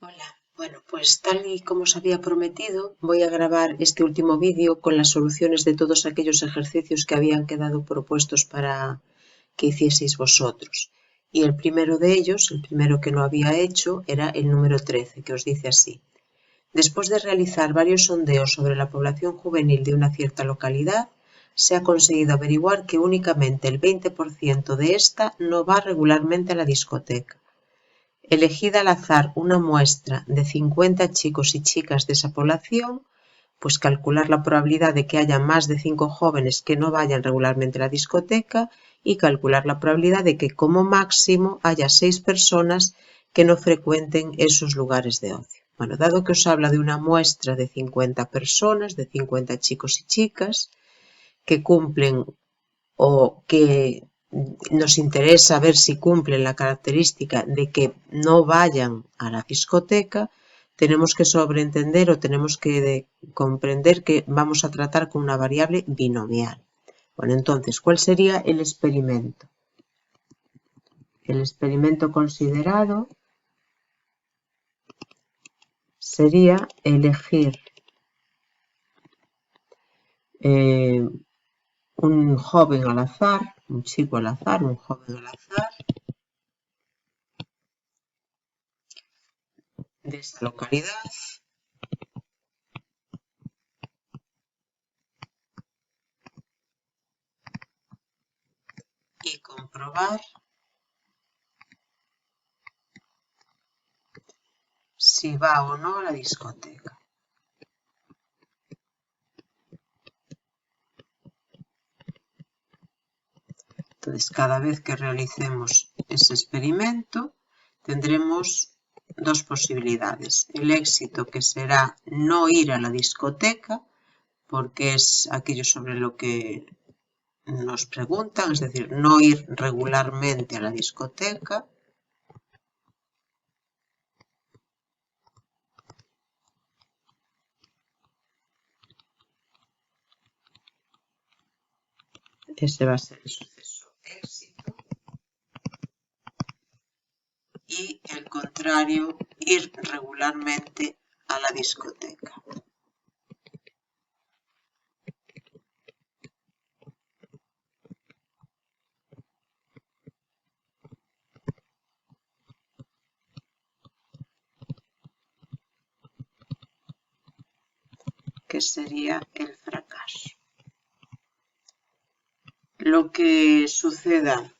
Hola, bueno, pues tal y como os había prometido, voy a grabar este último vídeo con las soluciones de todos aquellos ejercicios que habían quedado propuestos para que hicieseis vosotros. Y el primero de ellos, el primero que no había hecho, era el número 13, que os dice así. Después de realizar varios sondeos sobre la población juvenil de una cierta localidad, se ha conseguido averiguar que únicamente el 20% de esta no va regularmente a la discoteca. Elegid al azar una muestra de 50 chicos y chicas de esa población, pues calcular la probabilidad de que haya más de 5 jóvenes que no vayan regularmente a la discoteca y calcular la probabilidad de que como máximo haya 6 personas que no frecuenten esos lugares de ocio. Bueno, dado que os habla de una muestra de 50 personas, de 50 chicos y chicas, que cumplen o que nos interesa ver si cumplen la característica de que no vayan a la discoteca, tenemos que sobreentender o tenemos que comprender que vamos a tratar con una variable binomial. Bueno, entonces, ¿cuál sería el experimento? El experimento considerado sería elegir un joven al azar, un chico al azar, un joven al azar, de esta localidad, y comprobar si va o no a la discoteca. Entonces, cada vez que realicemos ese experimento, tendremos dos posibilidades. El éxito, que será no ir a la discoteca, porque es aquello sobre lo que nos preguntan, es decir, no ir regularmente a la discoteca. Ese va a ser el suceso éxito. Y el contrario, ir regularmente a la discoteca. Que sería el fracaso. Lo que suceda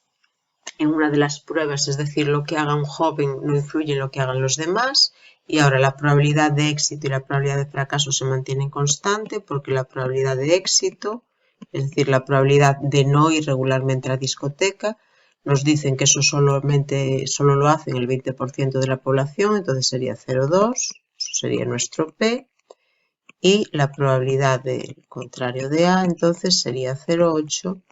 en una de las pruebas, es decir, lo que haga un joven no influye en lo que hagan los demás, y ahora la probabilidad de éxito y la probabilidad de fracaso se mantienen constante, porque la probabilidad de éxito, es decir, la probabilidad de no ir regularmente a la discoteca, nos dicen que eso solo lo hacen el 20% de la población, entonces sería 0,2, eso sería nuestro P, y la probabilidad del contrario de A, entonces sería 0,8,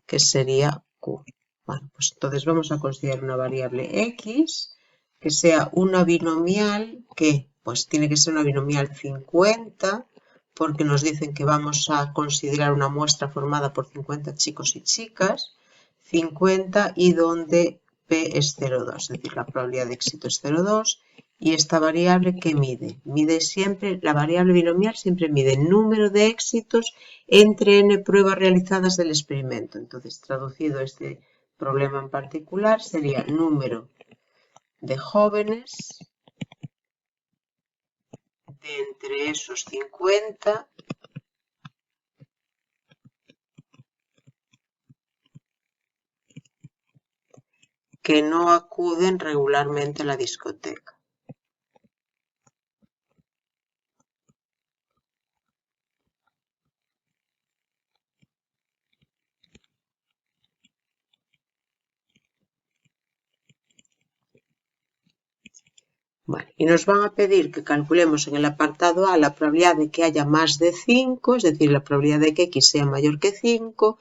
que sería Q. Bueno, pues entonces vamos a considerar una variable X que sea una binomial que, pues tiene que ser una binomial 50, porque nos dicen que vamos a considerar una muestra formada por 50 chicos y chicas, 50 y donde P es 0,2, es decir, la probabilidad de éxito es 0,2. Y esta variable, ¿qué mide? Mide siempre, la variable binomial siempre mide el número de éxitos entre n pruebas realizadas del experimento. Entonces, traducido este problema en particular, sería número de jóvenes de entre esos 50 que no acuden regularmente a la discoteca. Bueno, y nos van a pedir que calculemos en el apartado A la probabilidad de que haya más de 5, es decir, la probabilidad de que X sea mayor que 5,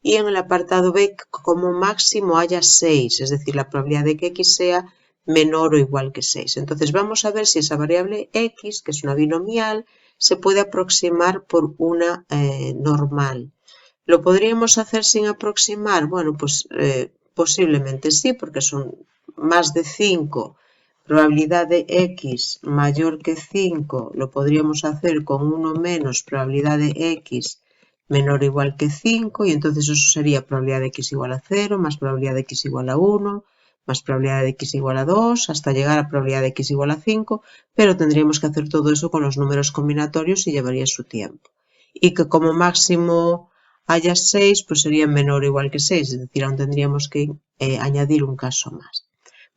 y en el apartado B como máximo haya 6, es decir, la probabilidad de que X sea menor o igual que 6. Entonces vamos a ver si esa variable X, que es una binomial, se puede aproximar por una normal. ¿Lo podríamos hacer sin aproximar? Bueno, pues posiblemente sí, porque son más de 5 probabilidad de x mayor que 5 lo podríamos hacer con 1 menos probabilidad de x menor o igual que 5 y entonces eso sería probabilidad de x igual a 0 más probabilidad de x igual a 1 más probabilidad de x igual a 2 hasta llegar a probabilidad de x igual a 5, pero tendríamos que hacer todo eso con los números combinatorios y llevaría su tiempo. Y que como máximo haya 6, pues sería menor o igual que 6, es decir, aún tendríamos que añadir un caso más.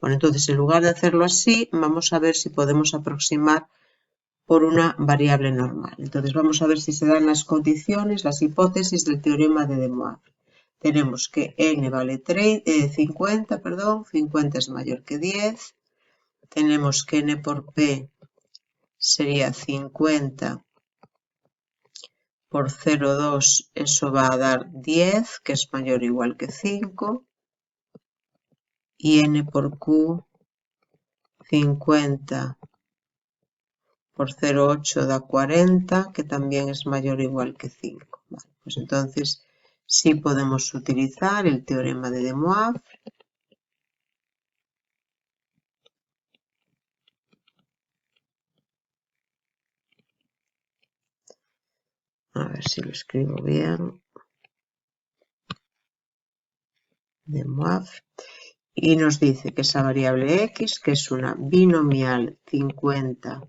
Bueno, entonces en lugar de hacerlo así, vamos a ver si podemos aproximar por una variable normal. Entonces vamos a ver si se dan las condiciones, las hipótesis del teorema de De Moivre. Tenemos que n vale 50, 50 es mayor que 10. Tenemos que n por p sería 50 por 0,2, eso va a dar 10, que es mayor o igual que 5. Y n por q, 50 por 0,8 da 40, que también es mayor o igual que 5. Vale, pues entonces sí podemos utilizar el teorema de De Moivre. A ver si lo escribo bien. De Moivre. Y nos dice que esa variable x, que es una binomial 50,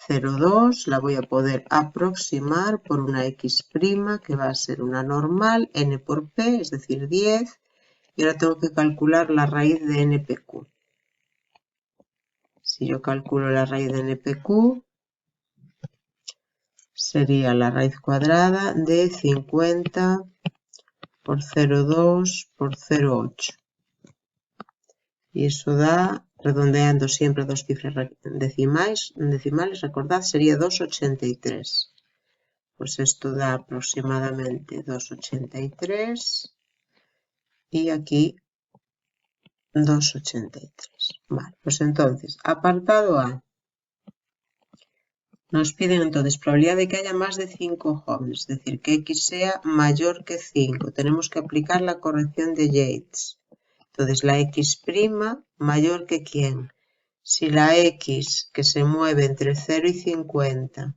0,2, la voy a poder aproximar por una x' que va a ser una normal, n por p, es decir, 10, y ahora tengo que calcular la raíz de npq. Si yo calculo la raíz de npq, sería la raíz cuadrada de 50 por 0,2 por 0,8. Y eso da, redondeando siempre a dos cifras decimales, recordad, sería 2,83. Pues esto da aproximadamente 2,83 y aquí 2,83. Vale, pues entonces, apartado A. Nos piden entonces probabilidad de que haya más de 5 jóvenes, es decir, que x sea mayor que 5. Tenemos que aplicar la corrección de Yates. Entonces, la x' mayor que ¿quién? Si la x que se mueve entre 0 y 50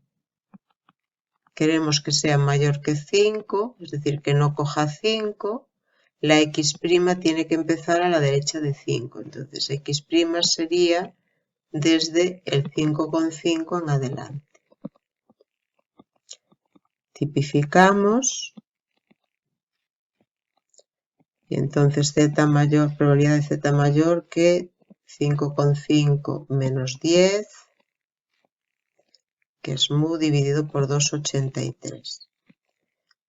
queremos que sea mayor que 5, es decir, que no coja 5, la x' tiene que empezar a la derecha de 5. Entonces, x' sería desde el 5,5 en adelante. Tipificamos y entonces z mayor, probabilidad de z mayor que 5,5 menos 10, que es mu dividido por 2,83.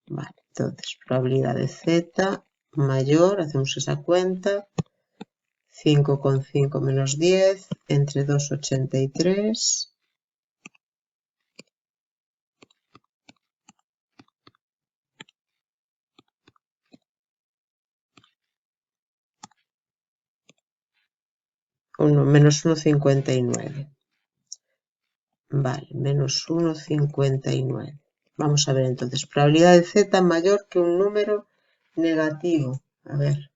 Vale, entonces probabilidad de z mayor, hacemos esa cuenta, 5,5 menos 10 entre 2,83. Menos 1,59. Vale, menos 1,59. Vamos a ver entonces, probabilidad de z mayor que un número negativo. A ver.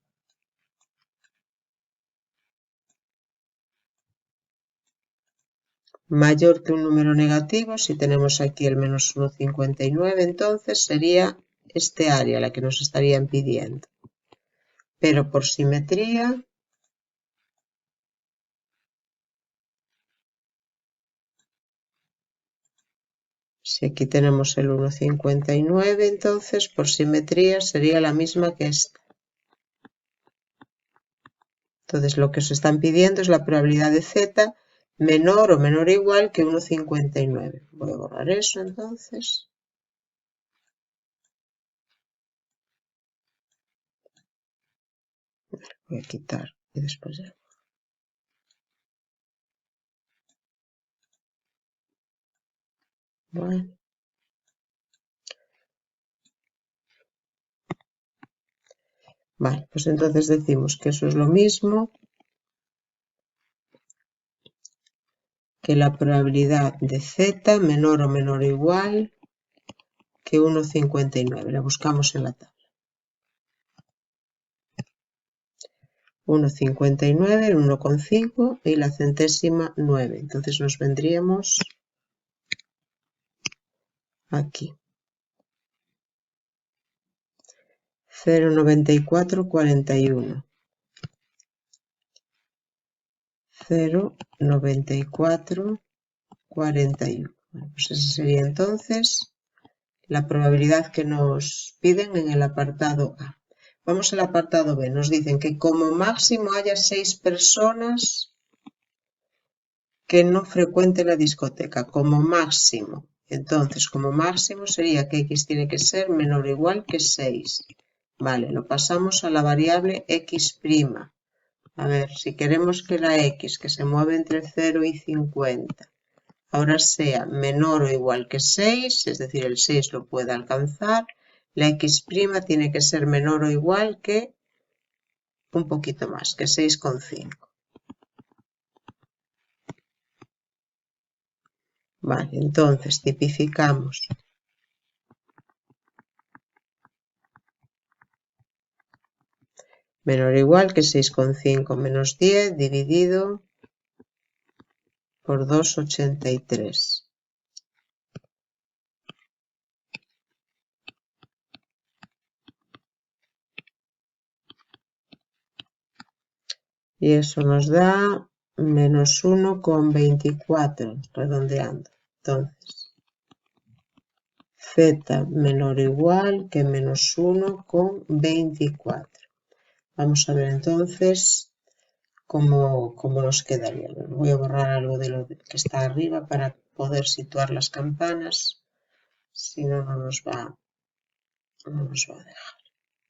Mayor que un número negativo, si tenemos aquí el menos 1,59, entonces sería este área la que nos estarían pidiendo. Pero por simetría, si aquí tenemos el 1,59, entonces por simetría sería la misma que esta. Entonces lo que os están pidiendo es la probabilidad de z menor o menor o igual que 1,59. Voy a borrar eso entonces. Voy a quitar y después ya. Bueno. Vale, pues entonces decimos que eso es lo mismo que la probabilidad de z menor o menor o igual que 1,59. La buscamos en la tabla. 1,59, el 1,5 y la centésima 9. Entonces nos vendríamos aquí. 0,9441. 0,9441. Bueno, pues esa sería entonces la probabilidad que nos piden en el apartado A. Vamos al apartado B. Nos dicen que como máximo haya 6 personas que no frecuenten la discoteca. Como máximo. Entonces, como máximo sería que X tiene que ser menor o igual que 6. Vale, lo pasamos a la variable X'. A ver, si queremos que la X, que se mueve entre 0 y 50, ahora sea menor o igual que 6, es decir, el 6 lo puede alcanzar, la X' tiene que ser menor o igual que un poquito más, que 6,5. Vale, entonces tipificamos. Menor o igual que 6,5 menos 10 dividido por 2,83. Y eso nos da menos 1,24, redondeando. Entonces, z menor o igual que menos 1,24. Vamos a ver entonces cómo nos quedaría. Voy a borrar algo de lo que está arriba para poder situar las campanas. Si no, no nos va a dejar.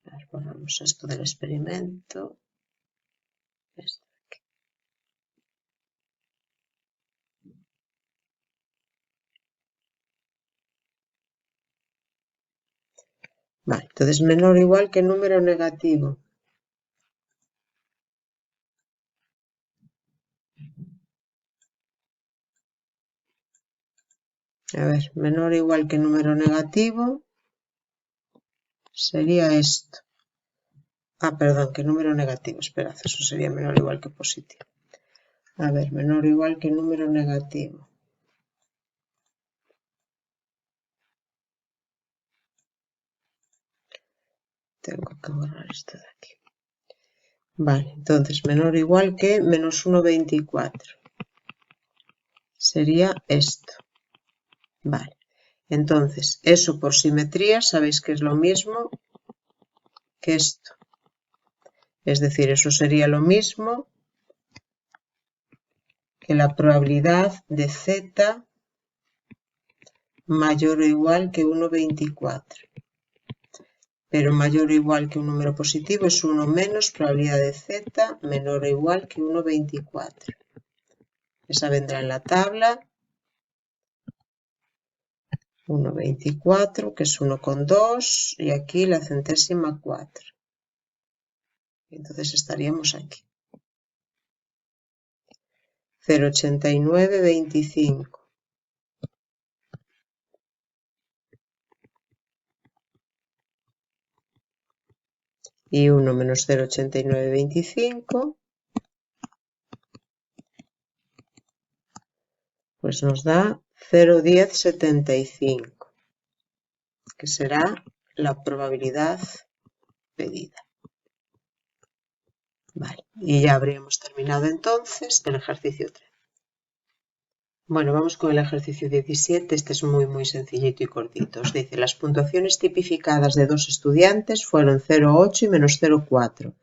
A ver, borramos esto del experimento. Esto de aquí. Vale, entonces menor o igual que número negativo. A ver, menor o igual que número negativo sería esto. Ah, perdón, que número negativo. Esperad, eso sería menor o igual que positivo. A ver, menor o igual que número negativo. Tengo que borrar esto de aquí. Vale, entonces menor o igual que menos 1,24. Sería esto. Vale, entonces eso por simetría sabéis que es lo mismo que esto. Es decir, eso sería lo mismo que la probabilidad de z mayor o igual que 1,24. Pero mayor o igual que un número positivo es 1 menos probabilidad de z menor o igual que 1,24. Esa vendrá en la tabla. 1,24, que es 1,2, y aquí la centésima 4. Entonces estaríamos aquí. 0,8925. Y 1 menos 0,8925, pues nos da 0,1075, que será la probabilidad pedida. Vale, y ya habríamos terminado entonces el ejercicio 3. Bueno, vamos con el ejercicio 17. Este es muy sencillito y cortito. Os dice, las puntuaciones tipificadas de dos estudiantes fueron 0,8 y menos 0,4,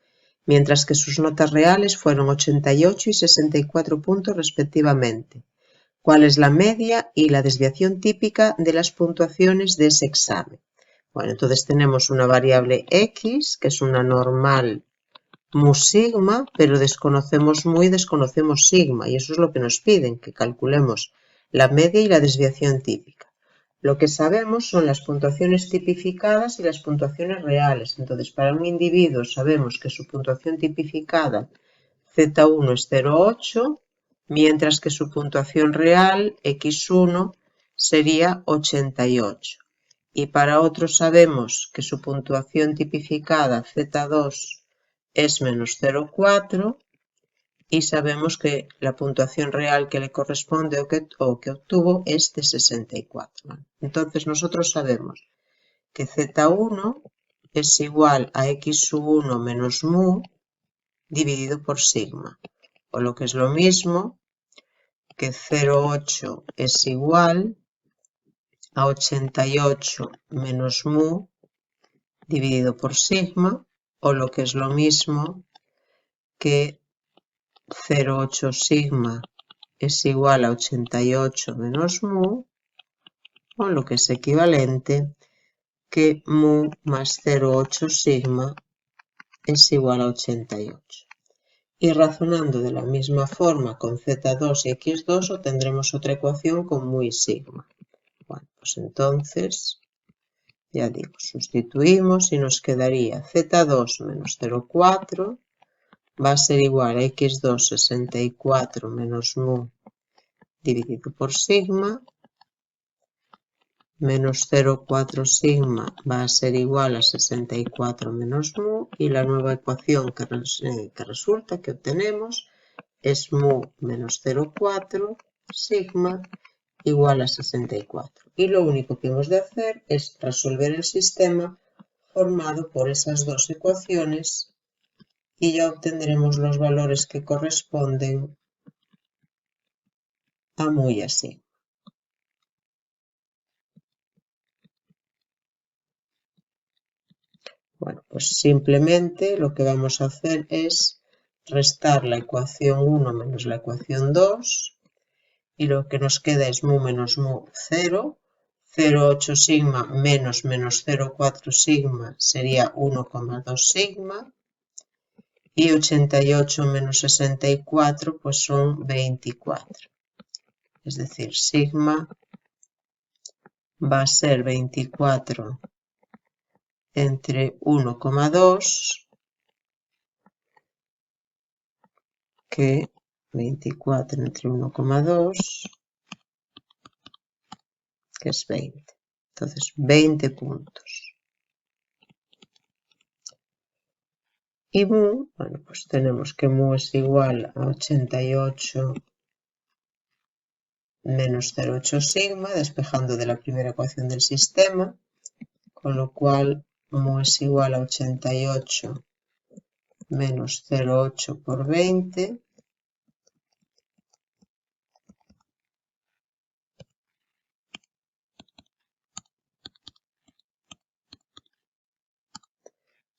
mientras que sus notas reales fueron 88 y 64 puntos respectivamente. ¿Cuál es la media y la desviación típica de las puntuaciones de ese examen? Bueno, entonces tenemos una variable X, que es una normal mu sigma, pero desconocemos mu y desconocemos sigma, y eso es lo que nos piden, que calculemos la media y la desviación típica. Lo que sabemos son las puntuaciones tipificadas y las puntuaciones reales. Entonces, para un individuo sabemos que su puntuación tipificada Z1 es 0,8, mientras que su puntuación real X1 sería 88. Y para otros sabemos que su puntuación tipificada Z2 es menos 0,4 y sabemos que la puntuación real que le corresponde o que obtuvo es de 64. Entonces nosotros sabemos que Z1 es igual a x sub 1 menos mu dividido por sigma, o lo que es lo mismo que 0,8 es igual a 88 menos mu dividido por sigma, o lo que es lo mismo que 0,8 sigma es igual a 88 menos mu, o lo que es equivalente que mu más 0,8 sigma es igual a 88. Y razonando de la misma forma con Z2 y X2 obtendremos otra ecuación con mu y sigma. Bueno, pues entonces, ya digo, sustituimos y nos quedaría Z2 menos 0,4 va a ser igual a X2 64 menos mu dividido por sigma, menos 0,4 sigma va a ser igual a 64 menos mu, y la nueva ecuación que resulta que obtenemos es mu menos 0,4 sigma igual a 64. Y lo único que hemos de hacer es resolver el sistema formado por esas dos ecuaciones y ya obtendremos los valores que corresponden a mu y a sigma. Bueno, pues simplemente lo que vamos a hacer es restar la ecuación 1 menos la ecuación 2 y lo que nos queda es mu menos mu 0, 0,8 sigma menos menos 0,4 sigma sería 1,2 sigma y 88 menos 64 pues son 24. Es decir, sigma va a ser 24 entre 1,2 que 24 entre 1,2 que es 20. Entonces 20 puntos. Y mu, bueno, pues tenemos que mu es igual a 88 menos 0,8 sigma, despejando de la primera ecuación del sistema, con lo cual mu es igual a 88 menos 0,8 por 20,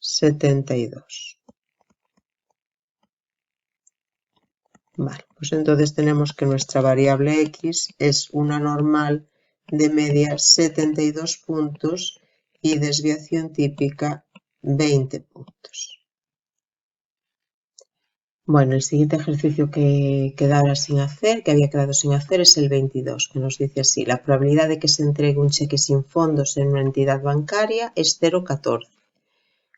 $72. Vale, pues entonces tenemos que nuestra variable x es una normal de media 72 puntos y desviación típica 20 puntos. Bueno, el siguiente ejercicio que había quedado sin hacer es el 22, que nos dice así: la probabilidad de que se entregue un cheque sin fondos en una entidad bancaria es 0,14.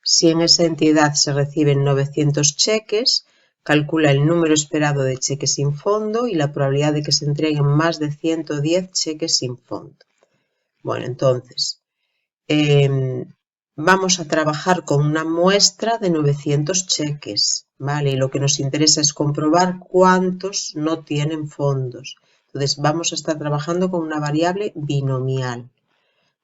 Si en esa entidad se reciben 900 cheques, calcula el número esperado de cheques sin fondo y la probabilidad de que se entreguen más de 110 cheques sin fondo. Bueno, entonces, vamos a trabajar con una muestra de 900 cheques, ¿vale? Y lo que nos interesa es comprobar cuántos no tienen fondos. Entonces, vamos a estar trabajando con una variable binomial.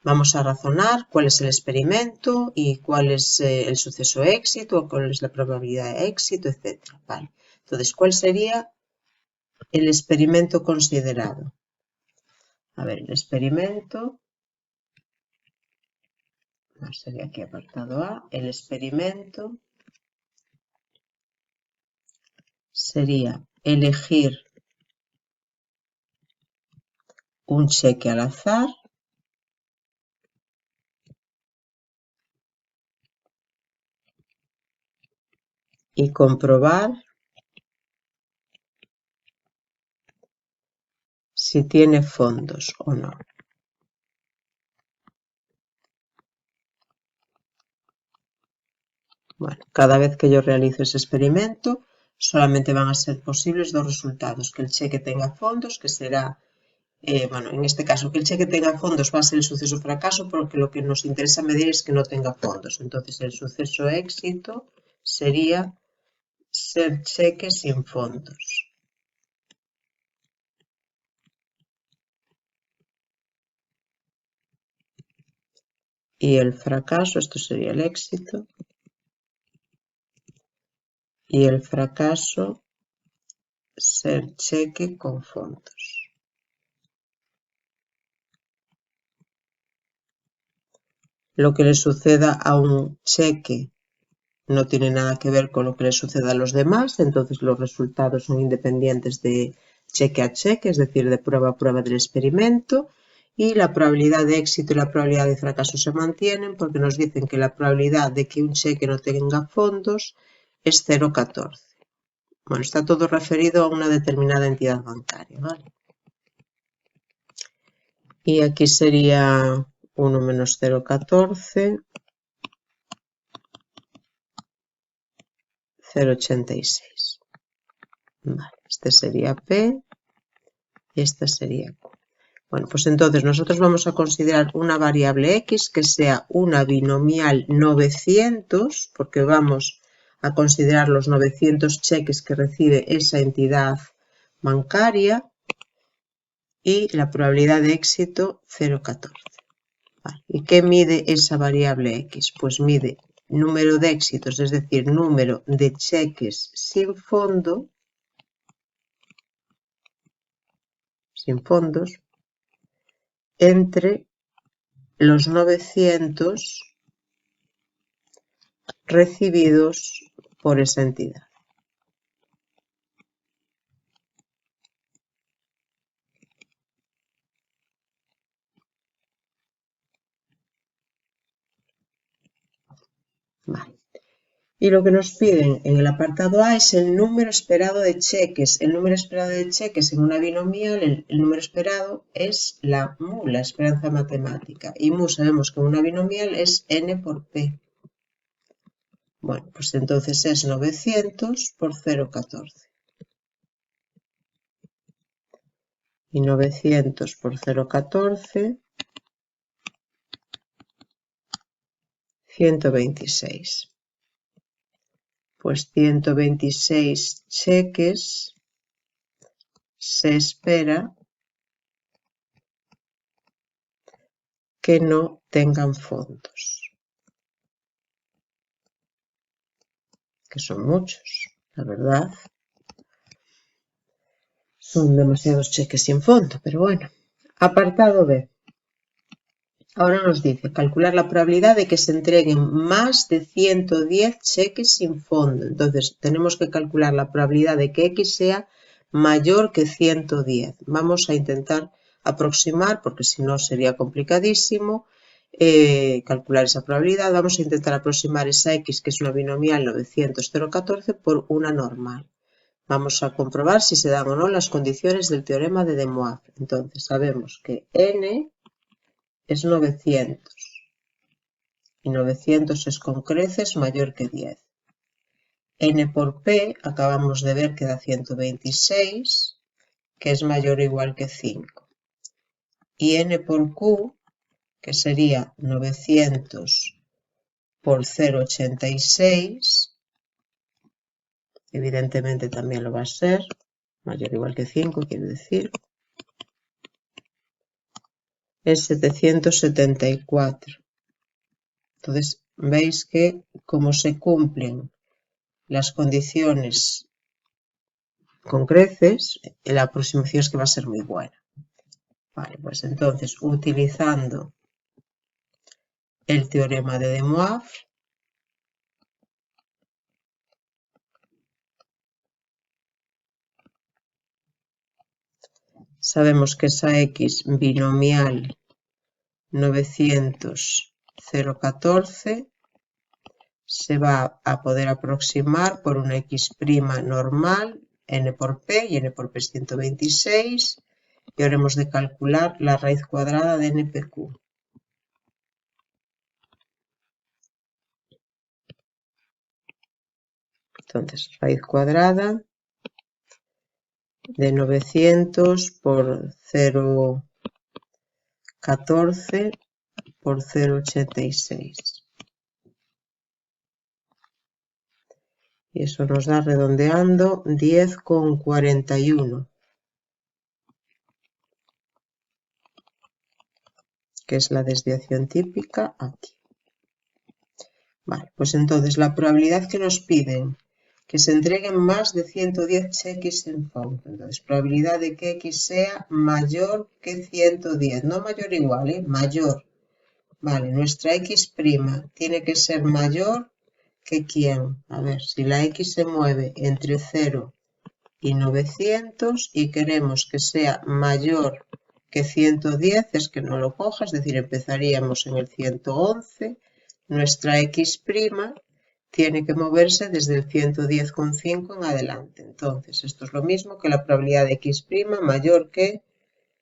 Vamos a razonar cuál es el experimento y cuál es el suceso éxito, cuál es la probabilidad de éxito, etc. Vale. Entonces, ¿cuál sería el experimento considerado? A ver, el experimento, sería aquí apartado A, el experimento sería elegir un cheque al azar y comprobar si tiene fondos o no. Bueno, cada vez que yo realizo ese experimento, solamente van a ser posibles dos resultados: que el cheque tenga fondos, que será, bueno, en este caso, que el cheque tenga fondos va a ser el suceso fracaso, porque lo que nos interesa medir es que no tenga fondos. Entonces, el suceso éxito sería ser cheque sin fondos. Y el fracaso, esto sería el éxito. Y el fracaso, ser cheque con fondos. Lo que le suceda a un cheque no tiene nada que ver con lo que le suceda a los demás, entonces los resultados son independientes de cheque a cheque, es decir, de prueba a prueba del experimento, y la probabilidad de éxito y la probabilidad de fracaso se mantienen porque nos dicen que la probabilidad de que un cheque no tenga fondos es 0,14. Bueno, está todo referido a una determinada entidad bancaria, ¿vale? Y aquí sería 1 menos 0,14, 0,86. Vale, este sería P y esta sería Q. Bueno, pues entonces nosotros vamos a considerar una variable X que sea una binomial 900, porque vamos a considerar los 900 cheques que recibe esa entidad bancaria y la probabilidad de éxito 0,14. Vale. ¿Y qué mide esa variable X? Pues mide número de éxitos, es decir, número de cheques sin fondos, entre los 900 recibidos por esa entidad. Vale. Y lo que nos piden en el apartado A es el número esperado de cheques. El número esperado de cheques en una binomial, el número esperado es la mu, la esperanza matemática. Y mu sabemos que en una binomial es n por p. Bueno, pues entonces es 900 por 0,14. Y 900 por 0,14, 126. Pues 126 cheques se espera que no tengan fondos. Que son muchos, la verdad. Son demasiados cheques sin fondo, pero bueno. Apartado B. Ahora nos dice calcular la probabilidad de que se entreguen más de 110 cheques sin fondo. Entonces tenemos que calcular la probabilidad de que X sea mayor que 110. Vamos a intentar aproximar, porque si no sería complicadísimo calcular esa probabilidad. Vamos a intentar aproximar esa X, que es una binomial 900,014, por una normal. Vamos a comprobar si se dan o no las condiciones del teorema de De Moivre. Entonces sabemos que n es 900 y 900 es con creces mayor que 10. N por P acabamos de ver que da 126, que es mayor o igual que 5. Y N por Q, que sería 900 por 0,86, evidentemente también lo va a ser, mayor o igual que 5, quiere decir, es 774. Entonces, veis que como se cumplen las condiciones con creces, la aproximación es que va a ser muy buena. Vale, pues entonces, utilizando el teorema de De Moivre, sabemos que esa X binomial 900,014 se va a poder aproximar por una X' normal, n por p, y n por p es 126, y ahora hemos de calcular la raíz cuadrada de npq. Entonces, raíz cuadrada de 900 por 0,14 por 0,86. Y eso nos da, redondeando, 10,41. Que es la desviación típica aquí. Vale, pues entonces la probabilidad que nos piden que se entreguen más de 110 cheques en fondo. Entonces, probabilidad de que X sea mayor que 110. No mayor igual, mayor. Vale, nuestra X' tiene que ser mayor que ¿quién? A ver, si la X se mueve entre 0 y 900 y queremos que sea mayor que 110, es que no lo coja, es decir, empezaríamos en el 111, nuestra X' tiene que moverse desde el 110,5 en adelante. Entonces, esto es lo mismo que la probabilidad de X' mayor que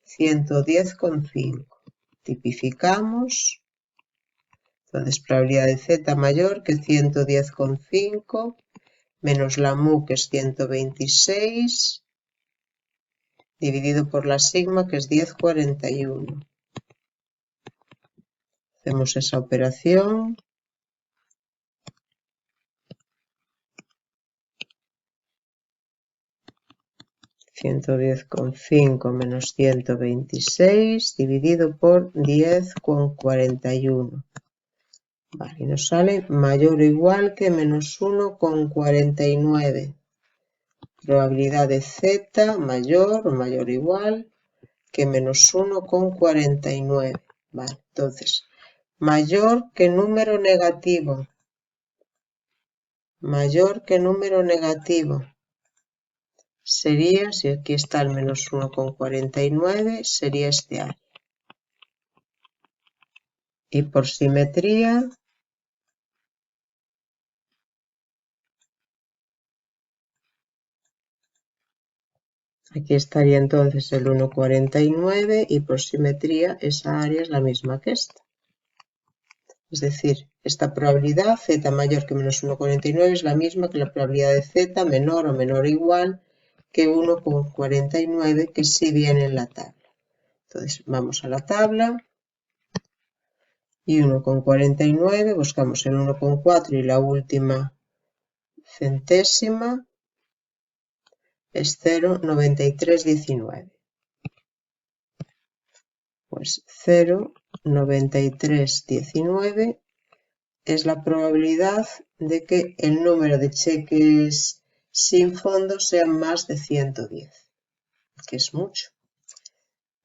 110,5. Tipificamos. Entonces, probabilidad de Z mayor que 110,5 menos la mu, que es 126, dividido por la sigma, que es 10,41. Hacemos esa operación. (110,5 menos 126 dividido por 10,41). Vale, y nos sale mayor o igual que menos 1,49. Probabilidad de Z mayor o mayor o igual que menos 1,49. Vale, entonces, mayor que número negativo. Mayor que número negativo. Sería, si aquí está el menos 1,49, sería este área. Y por simetría, aquí estaría entonces el 1,49 y por simetría esa área es la misma que esta. Es decir, esta probabilidad Z mayor que menos 1,49 es la misma que la probabilidad de Z menor o menor o igual que 1,49 que sí viene en la tabla. Entonces vamos a la tabla y 1,49, buscamos el 1,4 y la última centésima es 0,9319. Pues 0,9319 es la probabilidad de que el número de cheques sin fondo sea más de 110, que es mucho.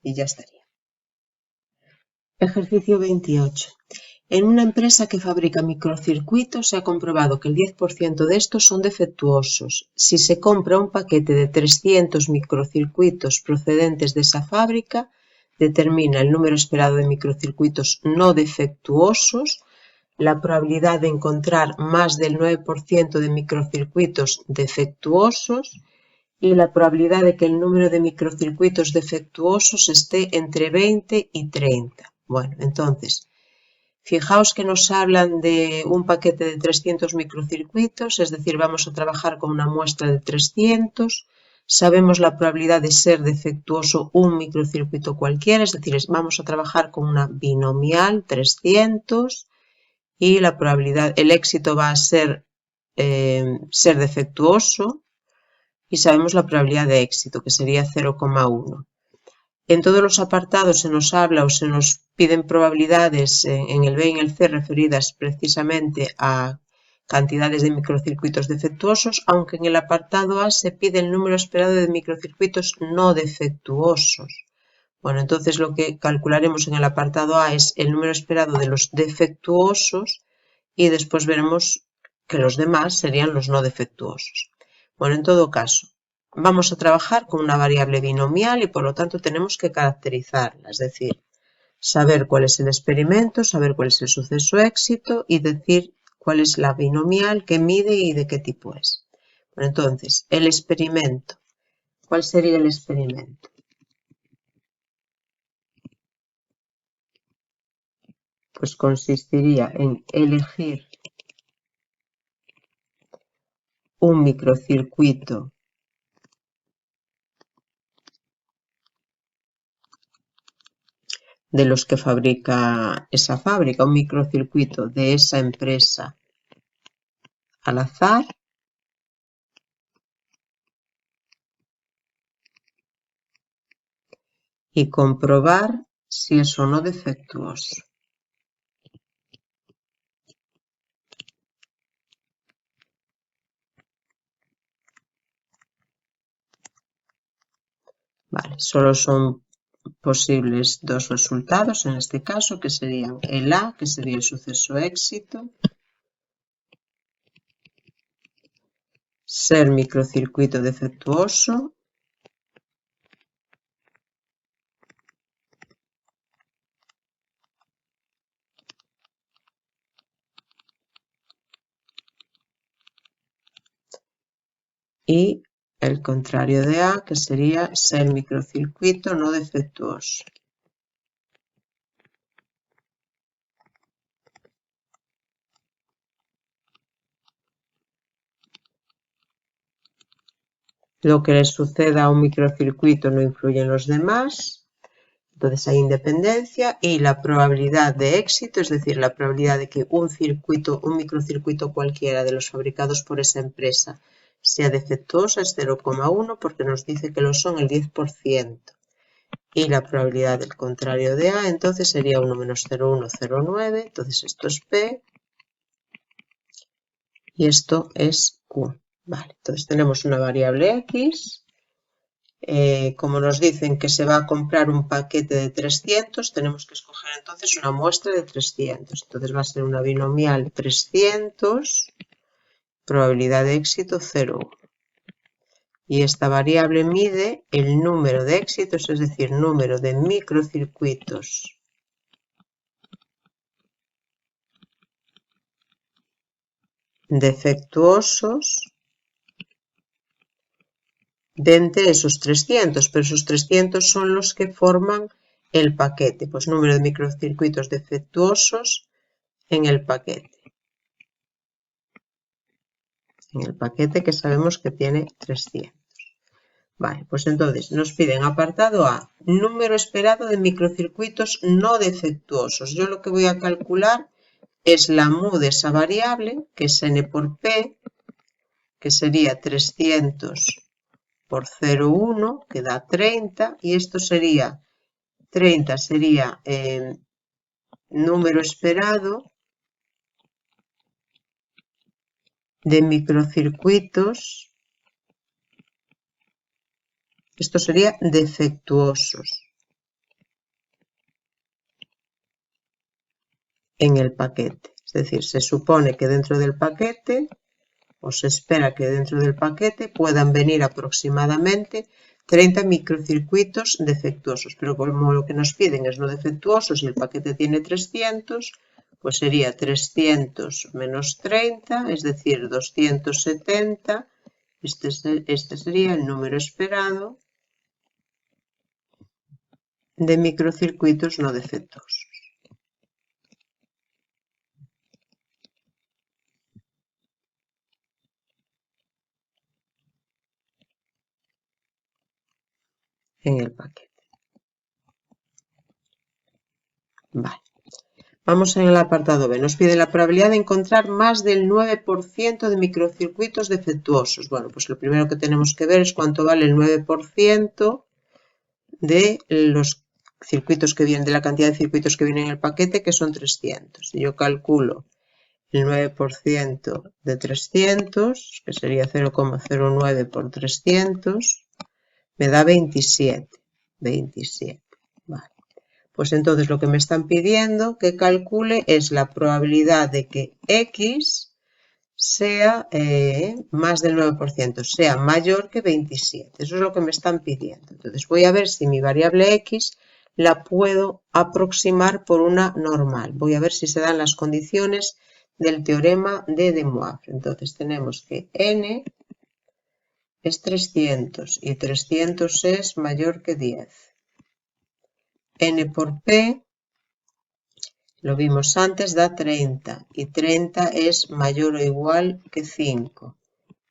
Y ya estaría. Ejercicio 28. En una empresa que fabrica microcircuitos se ha comprobado que el 10% de estos son defectuosos. Si se compra un paquete de 300 microcircuitos procedentes de esa fábrica, determina el número esperado de microcircuitos no defectuosos, la probabilidad de encontrar más del 9% de microcircuitos defectuosos y la probabilidad de que el número de microcircuitos defectuosos esté entre 20 y 30. Bueno, entonces, fijaos que nos hablan de un paquete de 300 microcircuitos, es decir, vamos a trabajar con una muestra de 300, sabemos la probabilidad de ser defectuoso un microcircuito cualquiera, es decir, vamos a trabajar con una binomial 300 y la probabilidad, el éxito va a ser defectuoso y sabemos la probabilidad de éxito, que sería 0,1. En todos los apartados se nos habla o se nos piden probabilidades en el B y en el C referidas precisamente a cantidades de microcircuitos defectuosos, aunque en el apartado A se pide el número esperado de microcircuitos no defectuosos. Bueno, entonces lo que calcularemos en el apartado A es el número esperado de los defectuosos y después veremos que los demás serían los no defectuosos. Bueno, en todo caso, vamos a trabajar con una variable binomial y por lo tanto tenemos que caracterizarla, es decir, saber cuál es el experimento, saber cuál es el suceso éxito y decir cuál es la binomial que mide y de qué tipo es. Bueno, entonces, el experimento. ¿Cuál sería el experimento? Pues consistiría en elegir un microcircuito de los que fabrica esa fábrica, un microcircuito de esa empresa al azar, y comprobar si es o no defectuoso. Vale, solo son posibles dos resultados en este caso, que serían el A, que sería el suceso éxito, ser microcircuito defectuoso, y el contrario de A, que sería ser microcircuito no defectuoso. Lo que le suceda a un microcircuito no influye en los demás, entonces hay independencia, y la probabilidad de éxito, es decir, la probabilidad de que un microcircuito cualquiera de los fabricados por esa empresa sea defectuosa es 0,1 porque nos dice que lo son el 10%. Y la probabilidad del contrario de A entonces sería 1 menos 0,1, 0,9, entonces esto es P y esto es Q. Vale, entonces tenemos una variable X. Como nos dicen que se va a comprar un paquete de 300, tenemos que escoger entonces una muestra de 300. Entonces va a ser una binomial 300, probabilidad de éxito 0,1. Y esta variable mide el número de éxitos, es decir, número de microcircuitos defectuosos de entre esos 300, pero esos 300 son los que forman el paquete, pues número de microcircuitos defectuosos en el paquete. En el paquete que sabemos que tiene 300. Vale, pues entonces nos piden apartado A, número esperado de microcircuitos no defectuosos. Yo lo que voy a calcular es la mu de esa variable, que es n por p, que sería 300 por 0,1, que da 30, y esto sería 30 sería número esperado de microcircuitos, esto sería defectuosos en el paquete. Es decir, se supone que dentro del paquete, o se espera que dentro del paquete puedan venir aproximadamente 30 microcircuitos defectuosos, pero como lo que nos piden es no defectuosos y el paquete tiene 300, pues sería 300 menos 30, es decir, 270. Este sería el número esperado de microcircuitos no defectuosos. En el paquete. Vale. Vamos en el apartado B. Nos pide la probabilidad de encontrar más del 9% de microcircuitos defectuosos. Bueno, pues lo primero que tenemos que ver es cuánto vale el 9% de los circuitos que vienen, de la cantidad de circuitos que vienen en el paquete, que son 300. Y yo calculo el 9% de 300, que sería 0,09 por 300, me da 27. 27. Vale. Pues entonces lo que me están pidiendo que calcule es la probabilidad de que X sea más del 9%, sea mayor que 27. Eso es lo que me están pidiendo. Entonces voy a ver si mi variable X la puedo aproximar por una normal. Voy a ver si se dan las condiciones del teorema de De Moivre. Entonces tenemos que n es 300 y 300 es mayor que 10. N por P, lo vimos antes, da 30 y 30 es mayor o igual que 5.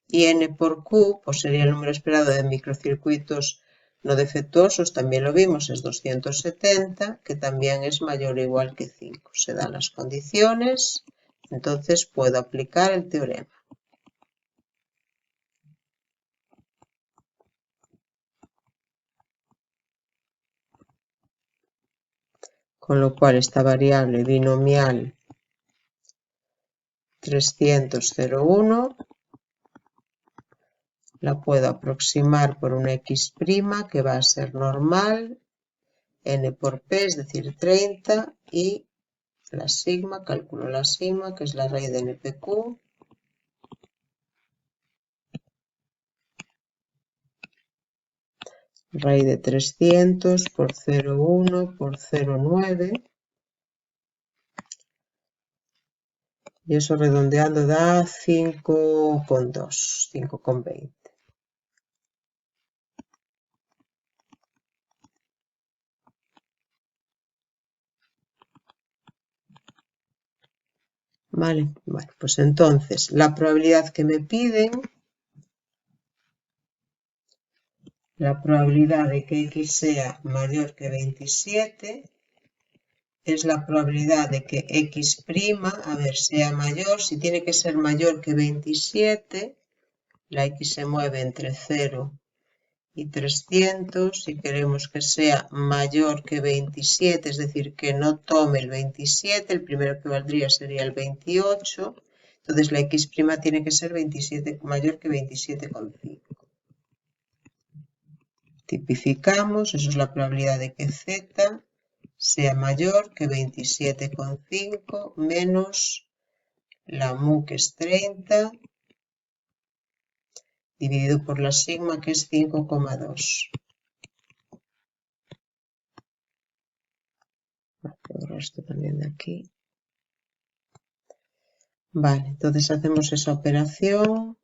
Y N por Q, pues sería el número esperado de microcircuitos no defectuosos, también lo vimos, es 270, que también es mayor o igual que 5. Se dan las condiciones, entonces puedo aplicar el teorema. con lo cual esta variable binomial 300,01 la puedo aproximar por una x' que va a ser normal, n por p, es decir, 30, y la sigma, calculo la sigma, que es la raíz de npq, raíz de 300 por 0,1 por 0,9, y eso redondeando da 5,2, 5,20. Vale, bueno, pues entonces la probabilidad que me piden, la probabilidad de que x sea mayor que 27, es la probabilidad de que x', a ver, sea mayor. Si tiene que ser mayor que 27, la x se mueve entre 0 y 300. Si queremos que sea mayor que 27, es decir, que no tome el 27, el primero que valdría sería el 28. Entonces la x' tiene que ser 27, mayor que 27,5. Tipificamos, eso es la probabilidad de que z sea mayor que 27,5 menos la mu, que es 30, dividido por la sigma, que es 5,2. Borro esto también de aquí. Vale, entonces hacemos esa operación.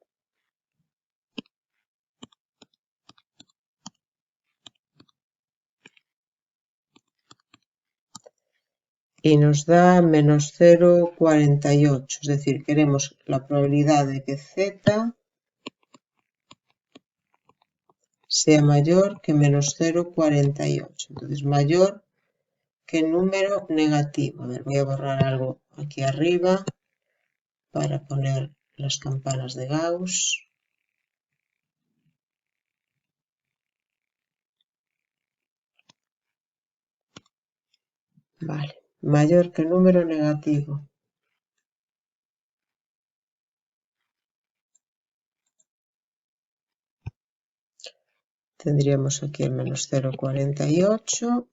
Y nos da menos 0,48. Es decir, queremos la probabilidad de que z sea mayor que menos 0,48. Entonces, mayor que número negativo. A ver, voy a borrar algo aquí arriba para poner las campanas de Gauss. Vale, mayor que número negativo. Tendríamos aquí el menos 0,48.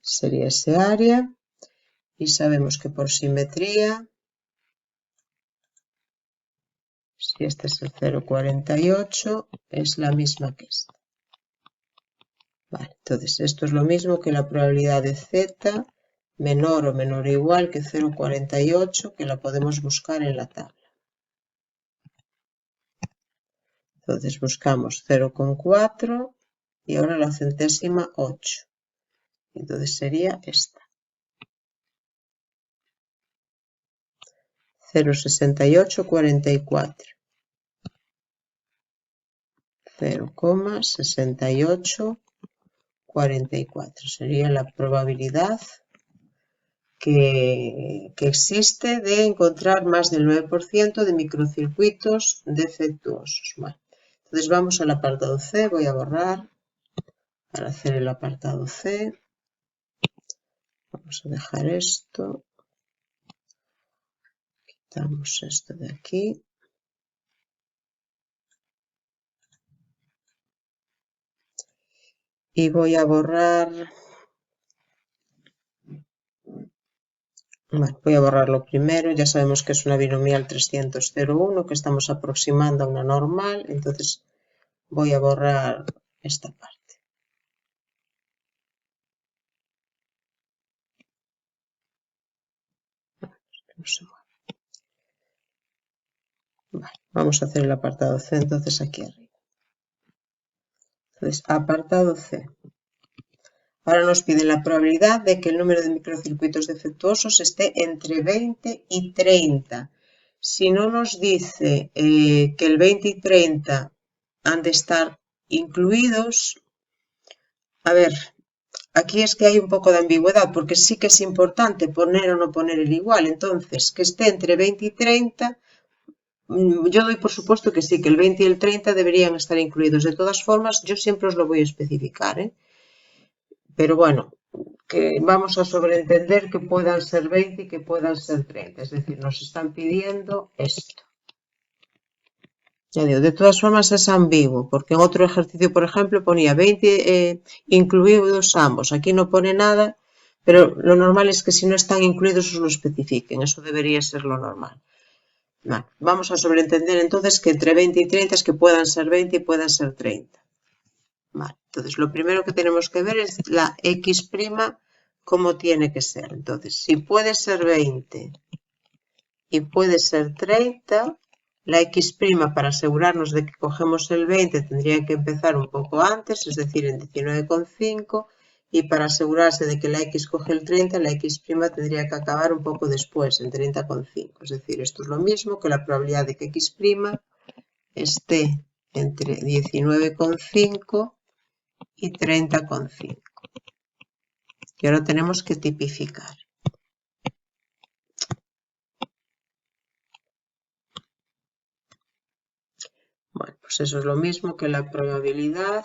Sería ese área. Y sabemos que por simetría, si este es el 0,48, es la misma que esta. Vale, entonces esto es lo mismo que la probabilidad de z menor o menor o igual que 0,48, que la podemos buscar en la tabla. Entonces buscamos 0,4 y ahora la centésima 8. Entonces sería esta. 0,6844. 0,6844 sería la probabilidad que existe de encontrar más del 9% de microcircuitos defectuosos. Bueno, entonces vamos al apartado C. Voy a borrar para hacer el apartado C. Vamos a dejar esto. Quitamos esto de aquí. Y voy a borrar. Bueno, voy a borrarlo primero. Ya sabemos que es una binomial 300,01, que estamos aproximando a una normal. Entonces voy a borrar esta parte. No se mueve. Vale, vamos a hacer el apartado C entonces aquí arriba. Entonces, apartado C. Ahora nos pide la probabilidad de que el número de microcircuitos defectuosos esté entre 20 y 30. Si no nos dice que el 20 y 30 han de estar incluidos, a ver, aquí es que hay un poco de ambigüedad, porque sí que es importante poner o no poner el igual. Entonces, que esté entre 20 y 30, yo doy por supuesto que sí, que el 20 y el 30 deberían estar incluidos. De todas formas, yo siempre os lo voy a especificar, ¿eh? pero bueno, que vamos a sobreentender que puedan ser 20 y que puedan ser 30. Es decir, nos están pidiendo esto. Ya digo, de todas formas es ambiguo, porque en otro ejercicio, por ejemplo, ponía 20 incluidos ambos. Aquí no pone nada, pero lo normal es que si no están incluidos os lo especifiquen. Eso debería ser lo normal. Vale, vamos a sobreentender entonces que entre 20 y 30 es que puedan ser 20 y puedan ser 30. Vale, entonces lo primero que tenemos que ver es la x', cómo tiene que ser. Entonces, si puede ser 20 y puede ser 30, la x', para asegurarnos de que cogemos el 20, tendría que empezar un poco antes, es decir, en 19,5, y para asegurarse de que la x coge el 30, la x' tendría que acabar un poco después, en 30,5. Es decir, esto es lo mismo que la probabilidad de que x' esté entre 19,5 y 30,5. Y ahora tenemos que tipificar. Bueno, pues eso es lo mismo que la probabilidad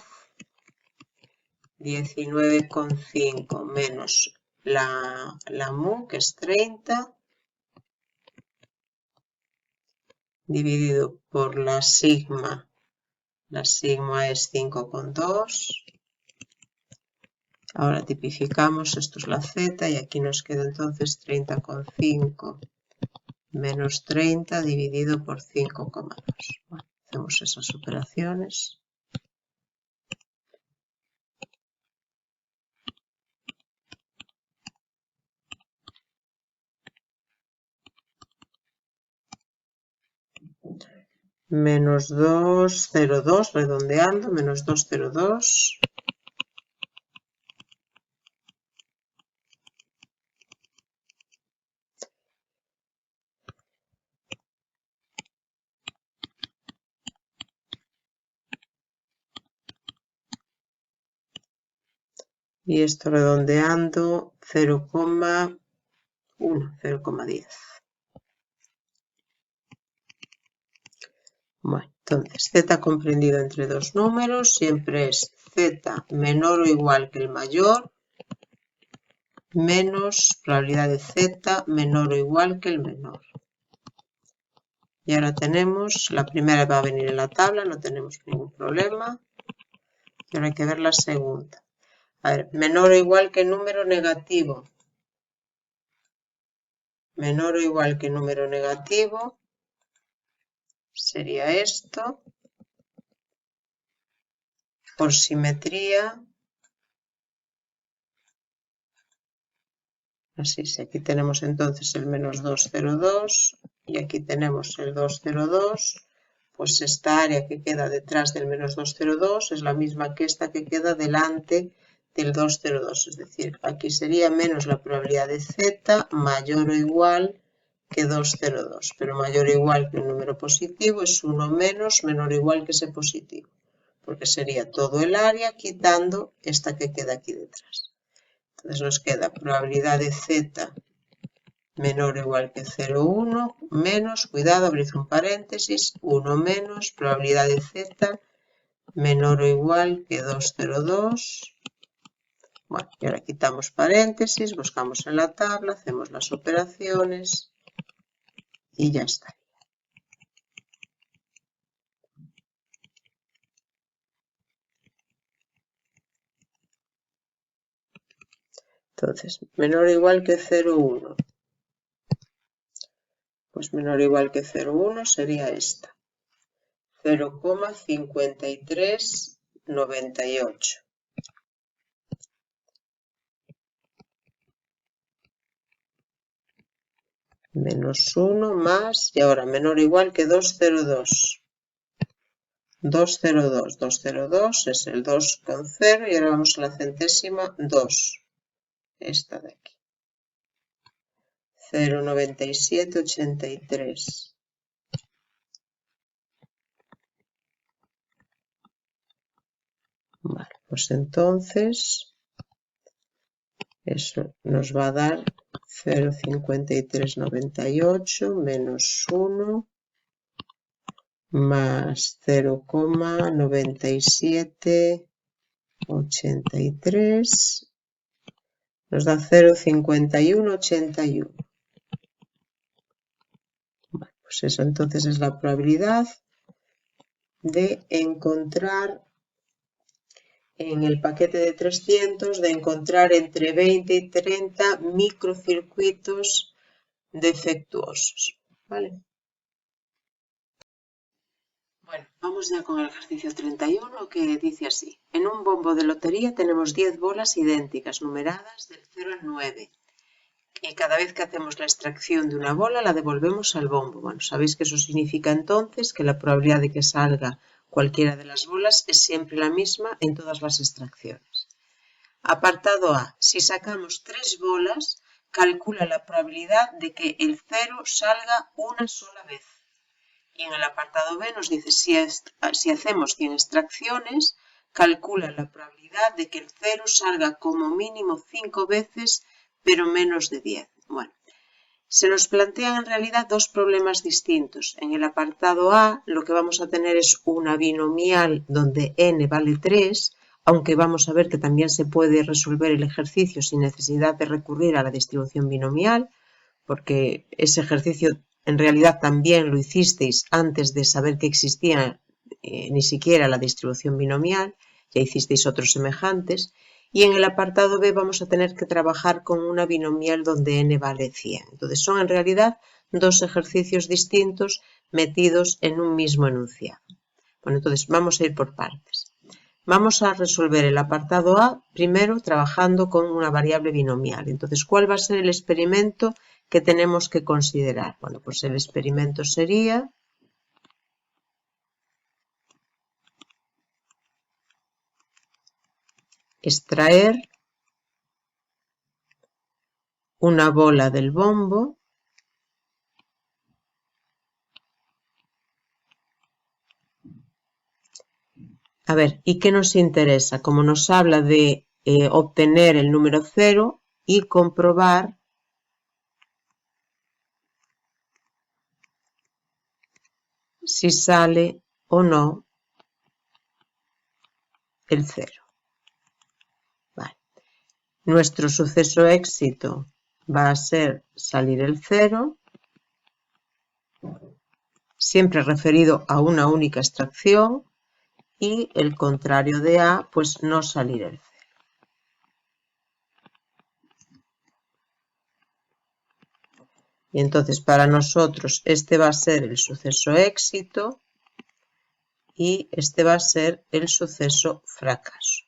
19,5 menos la mu, que es 30, dividido por la sigma. La sigma es 5,2. Ahora tipificamos, esto es la z, y aquí nos queda entonces 30,5 menos 30 dividido por 5,2. Bueno, hacemos esas operaciones. Menos 2,02, redondeando, menos 2,02. Y esto redondeando 0,1, 0,10. Bueno, entonces z comprendido entre dos números siempre es z menor o igual que el mayor menos probabilidad de z menor o igual que el menor. Y ahora tenemos, la primera va a venir en la tabla, no tenemos ningún problema. Y ahora hay que ver la segunda. A ver, menor o igual que número negativo. Menor o igual que número negativo sería esto. Por simetría. Así es, aquí tenemos entonces el menos 2,02 y aquí tenemos el 2,02. Pues esta área que queda detrás del menos 2,02 es la misma que esta que queda delante del 2,02. Es decir, aquí sería menos la probabilidad de z mayor o igual que 2,02. Pero mayor o igual que un número positivo es 1 menos menor o igual que ese positivo. Porque sería todo el área quitando esta que queda aquí detrás. Entonces nos queda probabilidad de z menor o igual que 0,1 menos, cuidado, abrid un paréntesis, 1 menos probabilidad de z menor o igual que 2,02. Bueno, y ahora quitamos paréntesis, buscamos en la tabla, hacemos las operaciones y ya está. Entonces, menor o igual que 0,1. Pues menor o igual que 0,1 sería esta. 0,5398. Menos 1 más, y ahora menor o igual que 2,02. 2,02. 2,02 es el 2,0 y ahora vamos a la centésima 2. Esta de aquí. 0,9783. Vale, pues entonces eso nos va a dar 0,5398 menos 1 más 0,9783 nos da 0,5181. Bueno, pues eso entonces es la probabilidad de encontrar en el paquete de 300, de encontrar entre 20 y 30 microcircuitos defectuosos, ¿vale? Bueno, vamos ya con el ejercicio 31 que dice así. En un bombo de lotería tenemos 10 bolas idénticas numeradas del 0 al 9 y cada vez que hacemos la extracción de una bola la devolvemos al bombo. Bueno, sabéis que eso significa entonces que la probabilidad de que salga cualquiera de las bolas es siempre la misma en todas las extracciones. Apartado A. Si sacamos 3 bolas, calcula la probabilidad de que el 0 salga una sola vez. Y en el apartado B nos dice, si hacemos 100 extracciones, calcula la probabilidad de que el 0 salga como mínimo 5 veces, pero menos de 10. Bueno, se nos plantean en realidad dos problemas distintos. En el apartado A lo que vamos a tener es una binomial donde n vale 3, aunque vamos a ver que también se puede resolver el ejercicio sin necesidad de recurrir a la distribución binomial, porque ese ejercicio en realidad también lo hicisteis antes de saber que existía ni siquiera la distribución binomial, ya hicisteis otros semejantes, y en el apartado B vamos a tener que trabajar con una binomial donde n vale 100. Entonces son en realidad dos ejercicios distintos metidos en un mismo enunciado. Bueno, entonces vamos a ir por partes. Vamos a resolver el apartado A primero trabajando con una variable binomial. Entonces, ¿cuál va a ser el experimento que tenemos que considerar? Bueno, pues el experimento sería extraer una bola del bombo A ver, ¿y qué nos interesa? Como nos habla de obtener el número 0 y comprobar si sale o no el 0. Vale. Nuestro suceso éxito va a ser salir el 0, siempre referido a una única extracción, y el contrario de A, pues no salir el 0. Y entonces para nosotros este va a ser el suceso éxito y este va a ser el suceso fracaso.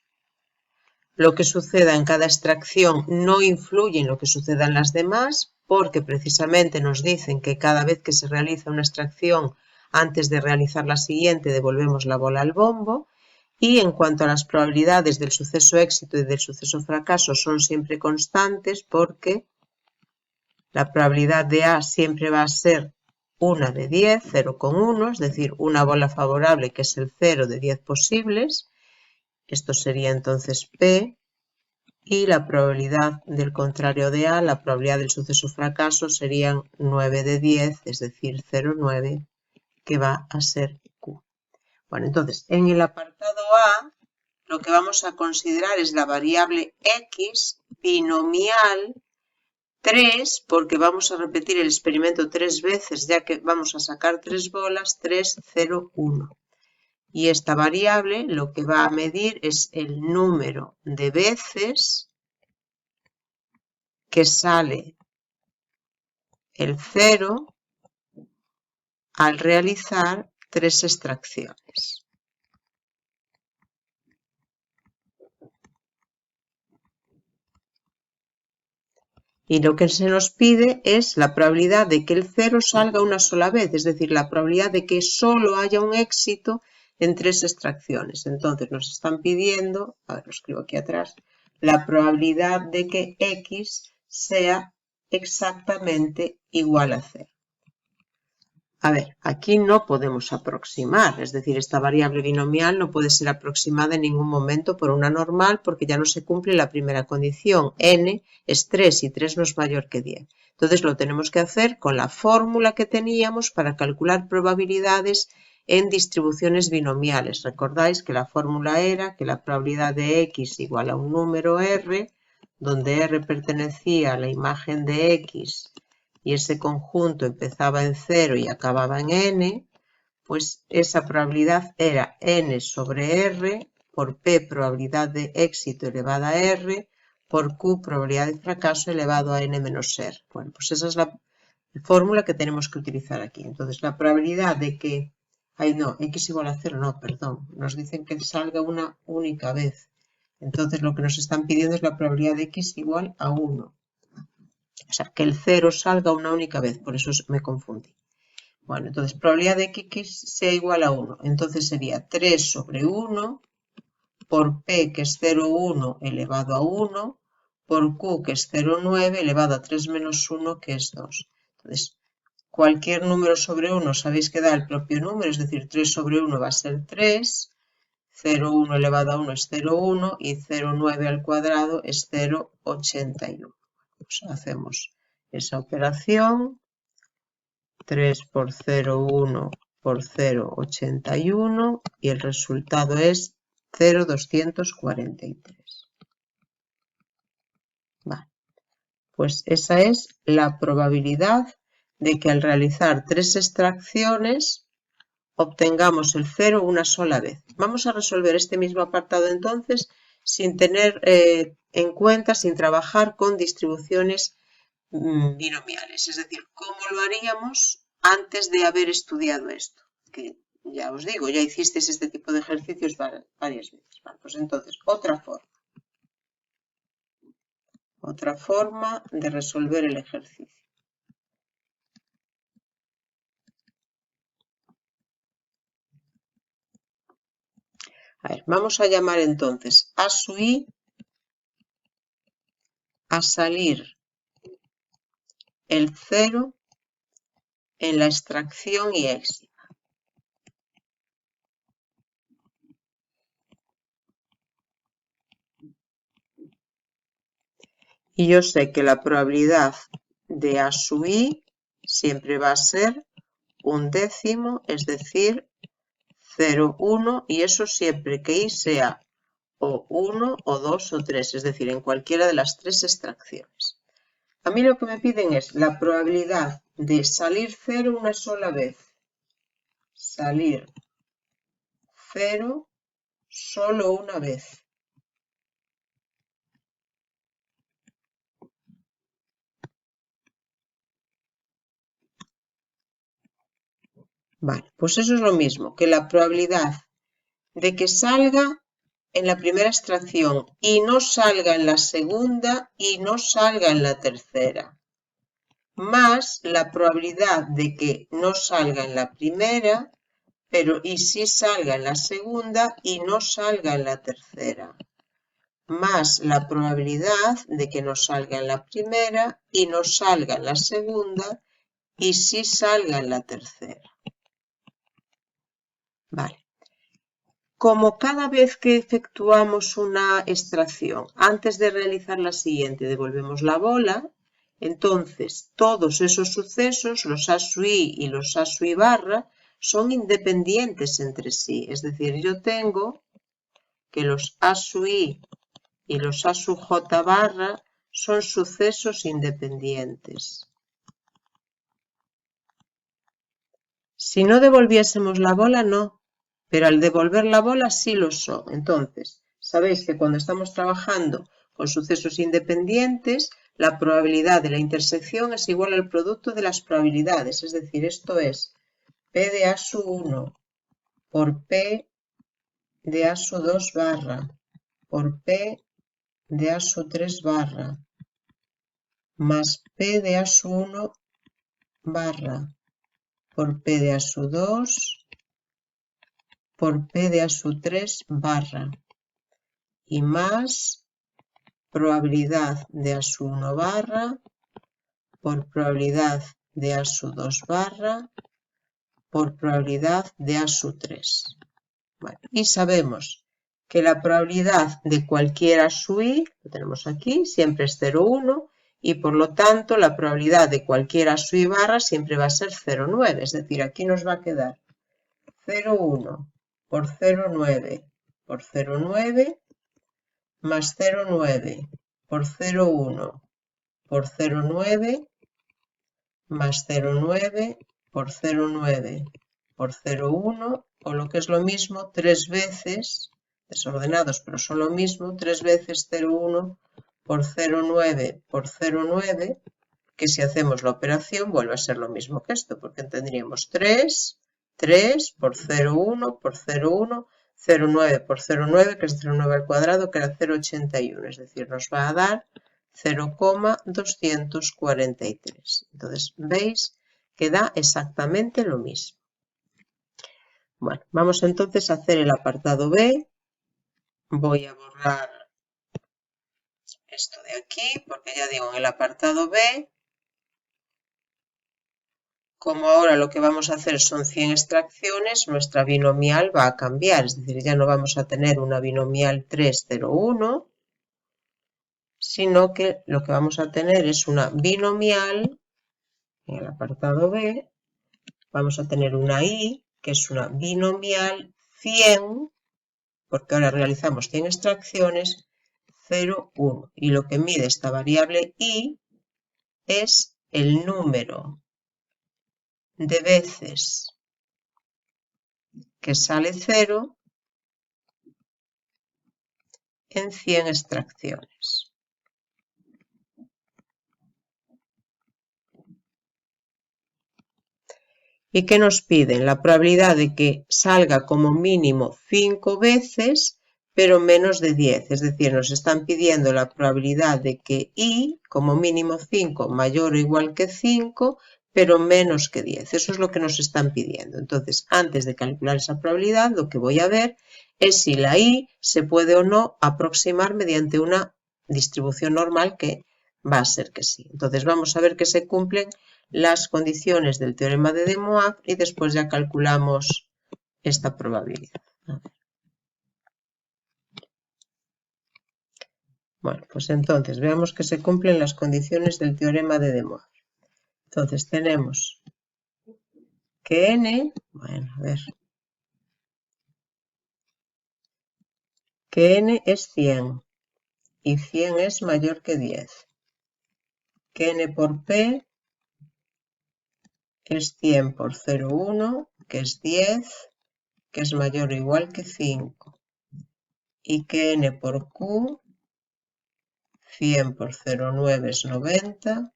Lo que suceda en cada extracción no influye en lo que suceda en las demás, porque precisamente nos dicen que cada vez que se realiza una extracción, antes de realizar la siguiente, devolvemos la bola al bombo. Y en cuanto a las probabilidades del suceso éxito y del suceso fracaso, son siempre constantes porque la probabilidad de A siempre va a ser 1 de 10, 0,1, es decir, una bola favorable que es el 0 de 10 posibles. Esto sería entonces P. Y la probabilidad del contrario de A, la probabilidad del suceso fracaso, serían 9 de 10, es decir, 0,9, que va a ser Q. Bueno, entonces, en el apartado A, lo que vamos a considerar es la variable X binomial 3, porque vamos a repetir el experimento 3 veces, ya que vamos a sacar 3 bolas, 3, 0, 1. Y esta variable lo que va a medir es el número de veces que sale el 0 al realizar 3 extracciones. Y lo que se nos pide es la probabilidad de que el 0 salga una sola vez, es decir, la probabilidad de que solo haya un éxito en 3 extracciones. Entonces nos están pidiendo, a ver, lo escribo aquí atrás, la probabilidad de que X sea exactamente igual a 0. A ver, aquí no podemos aproximar, es decir, esta variable binomial no puede ser aproximada en ningún momento por una normal porque ya no se cumple la primera condición. N es 3 y 3 no es mayor que 10. Entonces lo tenemos que hacer con la fórmula que teníamos para calcular probabilidades en distribuciones binomiales. Recordáis que la fórmula era que la probabilidad de X igual a un número R donde R pertenecía a la imagen de X y ese conjunto empezaba en 0 y acababa en N, pues esa probabilidad era N sobre R por P probabilidad de éxito elevada a R por Q probabilidad de fracaso elevado a N menos R. Bueno, pues esa es la fórmula que tenemos que utilizar aquí. Entonces, la probabilidad de que... Ay, no, X igual a 0, no, perdón. Nos dicen que salga una única vez. Entonces, lo que nos están pidiendo es la probabilidad de X igual a 1. O sea, que el 0 salga una única vez. Por eso me confundí. Bueno, entonces, probabilidad de que X sea igual a 1. Entonces, sería 3 sobre 1 por P, que es 0,1 elevado a 1, por Q, que es 0,9 elevado a 3 menos 1, que es 2. Entonces, cualquier número sobre 1 sabéis que da el propio número, es decir, 3 sobre 1 va a ser 3, 0,1 elevado a 1 es 0,1 y 0,9 al cuadrado es 0,81. Pues hacemos esa operación, 3 por 0,1 por 0,81 y el resultado es 0,243. Vale. Pues esa es la probabilidad de que al realizar 3 extracciones obtengamos el 0 una sola vez. Vamos a resolver este mismo apartado entonces sin tener en cuenta, sin trabajar con distribuciones binomiales. Es decir, ¿cómo lo haríamos antes de haber estudiado esto? Que ya os digo, ya hicisteis este tipo de ejercicios varias veces. Vale, pues entonces, otra forma de resolver el ejercicio. A ver, vamos a llamar entonces a su I a salir el 0 en la extracción y éxito. Y yo sé que la probabilidad de A sub I siempre va a ser un décimo, es decir, 0,1, y eso siempre que I sea o 1, o 2, o 3, es decir, en cualquiera de las 3 extracciones. A mí lo que me piden es la probabilidad de salir 0 una sola vez. Salir 0 solo una vez. Vale, pues eso es lo mismo que la probabilidad de que salga en la primera extracción y no salga en la segunda y no salga en la tercera, más la probabilidad de que no salga en la primera, pero y sí salga en la segunda y no salga en la tercera, más la probabilidad de que no salga en la primera y no salga en la segunda y sí salga en la tercera. Vale. Como cada vez que efectuamos una extracción, antes de realizar la siguiente, devolvemos la bola, entonces todos esos sucesos, los A sub I y los A sub I barra, son independientes entre sí. Es decir, yo tengo que los A sub I y los A sub J barra son sucesos independientes. Si no devolviésemos la bola, no. Pero al devolver la bola sí lo son. Entonces, sabéis que cuando estamos trabajando con sucesos independientes, la probabilidad de la intersección es igual al producto de las probabilidades. Es decir, esto es P de A sub 1 por P de A sub 2 barra por P de A sub 3 barra más P de A sub 1 barra por P de A sub 2 por P de A sub 3 barra y más probabilidad de A sub 1 barra por probabilidad de A sub 2 barra por probabilidad de A sub 3. Bueno, y sabemos que la probabilidad de cualquier A sub I, lo tenemos aquí, siempre es 0,1 y por lo tanto la probabilidad de cualquier A sub I barra siempre va a ser 0,9. Es decir, aquí nos va a quedar 0,1 por 0,9 por 0,9 más 0,9 por 0,1 por 0,9 más 0,9 por 0,9 por 0,1, o lo que es lo mismo, 3 veces, desordenados pero son lo mismo, 3 veces 0,1 por 0,9 por 0,9, que si hacemos la operación vuelve a ser lo mismo que esto, porque tendríamos 3 por 0,1 por 0,1, 0,9 por 0,9, que es 0,9 al cuadrado, que era 0,81, es decir, nos va a dar 0,243. Entonces, veis que da exactamente lo mismo. Bueno, vamos entonces a hacer el apartado B. Voy a borrar esto de aquí, porque ya digo, en el apartado B, como ahora lo que vamos a hacer son 100 extracciones, nuestra binomial va a cambiar, es decir, ya no vamos a tener una binomial 301, sino que lo que vamos a tener es una binomial, en el apartado B, vamos a tener una I, que es una binomial 100, porque ahora realizamos 100 extracciones, 0,1. Y lo que mide esta variable I es el número de veces que sale 0 en 100 extracciones. ¿Y qué nos piden? La probabilidad de que salga como mínimo 5 veces, pero menos de 10. Es decir, nos están pidiendo la probabilidad de que I, como mínimo 5, mayor o igual que 5, pero menos que 10. Eso es lo que nos están pidiendo. Entonces, antes de calcular esa probabilidad, lo que voy a ver es si la I se puede o no aproximar mediante una distribución normal, que va a ser que sí. Entonces, vamos a ver que se cumplen las condiciones del teorema de De Moivre y después ya calculamos esta probabilidad. Bueno, pues entonces veamos que se cumplen las condiciones del teorema de De Moivre. Entonces tenemos que n, bueno, a ver, que n es 100 y 100 es mayor que 10. Que n por p es 100 por 0,1, que es 10, que es mayor o igual que 5. Y que n por q, 100 por 0,9 es 90,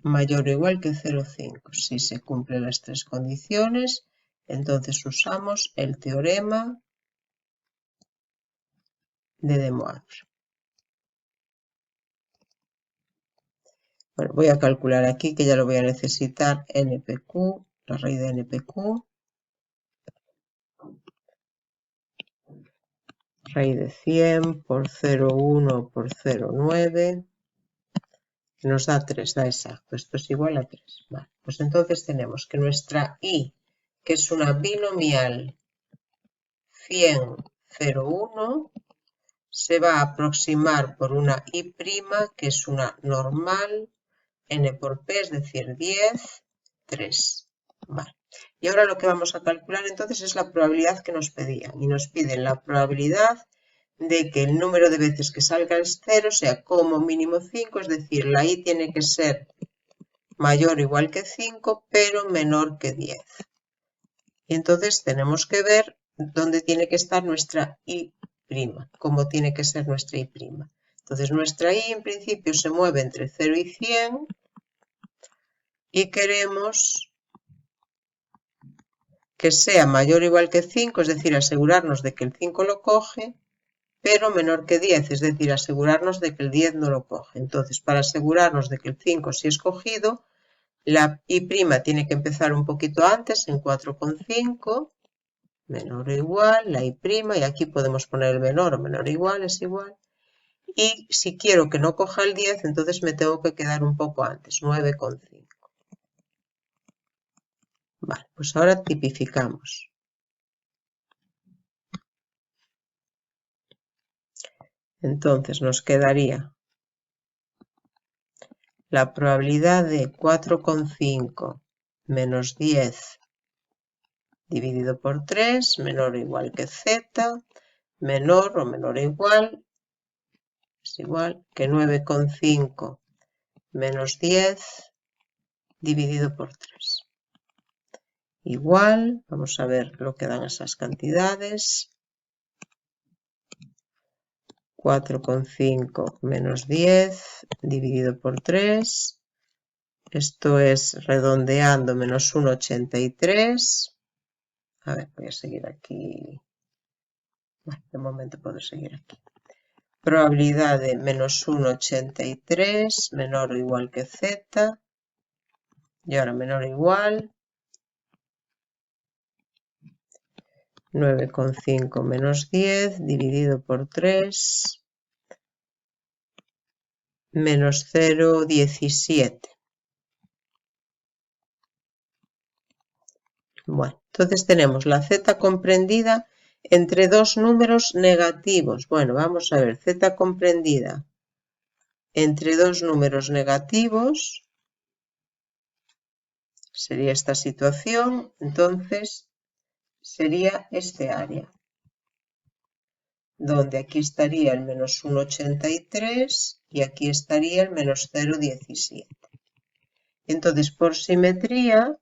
mayor o igual que 0,5. Si se cumplen las tres condiciones, entonces usamos el teorema de De Moivre. Bueno, voy a calcular aquí, que ya lo voy a necesitar, NPQ, la raíz de NPQ. Raíz de 100 por 0,1 por 0,9, que nos da 3, da exacto. Esto es igual a 3. Vale, pues entonces tenemos que nuestra I, que es una binomial 100, 0,1, se va a aproximar por una I', que es una normal, n por p, es decir, 10, 3. Vale. Y ahora lo que vamos a calcular entonces es la probabilidad que nos pedían. Y nos piden la probabilidad de que el número de veces que salga el 0 sea como mínimo 5, es decir, la I tiene que ser mayor o igual que 5, pero menor que 10. Y entonces tenemos que ver dónde tiene que estar nuestra I', cómo tiene que ser nuestra I'. Entonces nuestra I en principio se mueve entre 0 y 100 y queremos que sea mayor o igual que 5, es decir, asegurarnos de que el 5 lo coge, pero menor que 10, es decir, asegurarnos de que el 10 no lo coge. Entonces, para asegurarnos de que el 5 sí es cogido, la I' tiene que empezar un poquito antes, en 4,5, menor o igual, la I', y aquí podemos poner el menor o menor o igual, es igual. Y si quiero que no coja el 10, entonces me tengo que quedar un poco antes, 9,5. Vale, pues ahora tipificamos. Entonces nos quedaría la probabilidad de 4,5 menos 10 dividido por 3, menor o igual que z, menor o igual, es es igual que 9,5 menos 10 dividido por 3. Igual, vamos a ver lo que dan esas cantidades. 4,5 menos 10 dividido por 3. Esto es redondeando menos 1,83. A ver, voy a seguir aquí. Bueno, de momento puedo seguir aquí. Probabilidad de menos 1,83 menor o igual que z. Y ahora menor o igual. 9,5 menos 10 dividido por 3. Menos 0,17. Bueno, entonces tenemos la z comprendida entre dos números negativos. Bueno, vamos a ver, z comprendida entre dos números negativos sería esta situación, entonces sería este área, donde aquí estaría el menos 1,83 y aquí estaría el menos 0,17. Entonces, por simetría,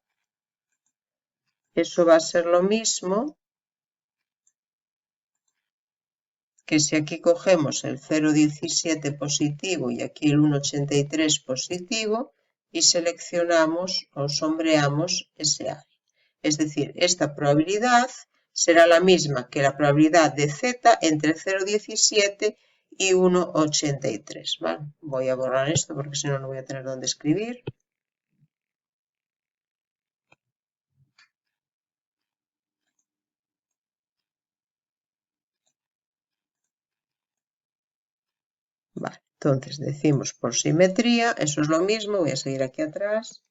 eso va a ser lo mismo que si aquí cogemos el 0,17 positivo y aquí el 1,83 positivo y seleccionamos o sombreamos ese área. Es decir, esta probabilidad será la misma que la probabilidad de z entre 0,17 y 1,83. ¿Vale? Voy a borrar esto porque si no, no voy a tener dónde escribir. Vale, entonces decimos por simetría, eso es lo mismo, voy a seguir aquí atrás,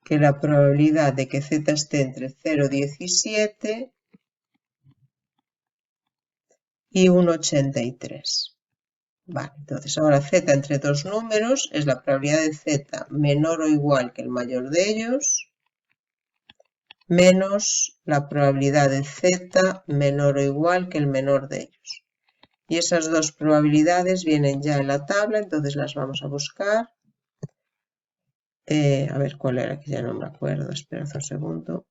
que la probabilidad de que z esté entre 0,17 y 1,83. Vale, entonces ahora z entre dos números es la probabilidad de z menor o igual que el mayor de ellos, menos la probabilidad de z menor o igual que el menor de ellos. Y esas dos probabilidades vienen ya en la tabla, entonces las vamos a buscar. A ver cuál era, que ya no me acuerdo, espera un segundo.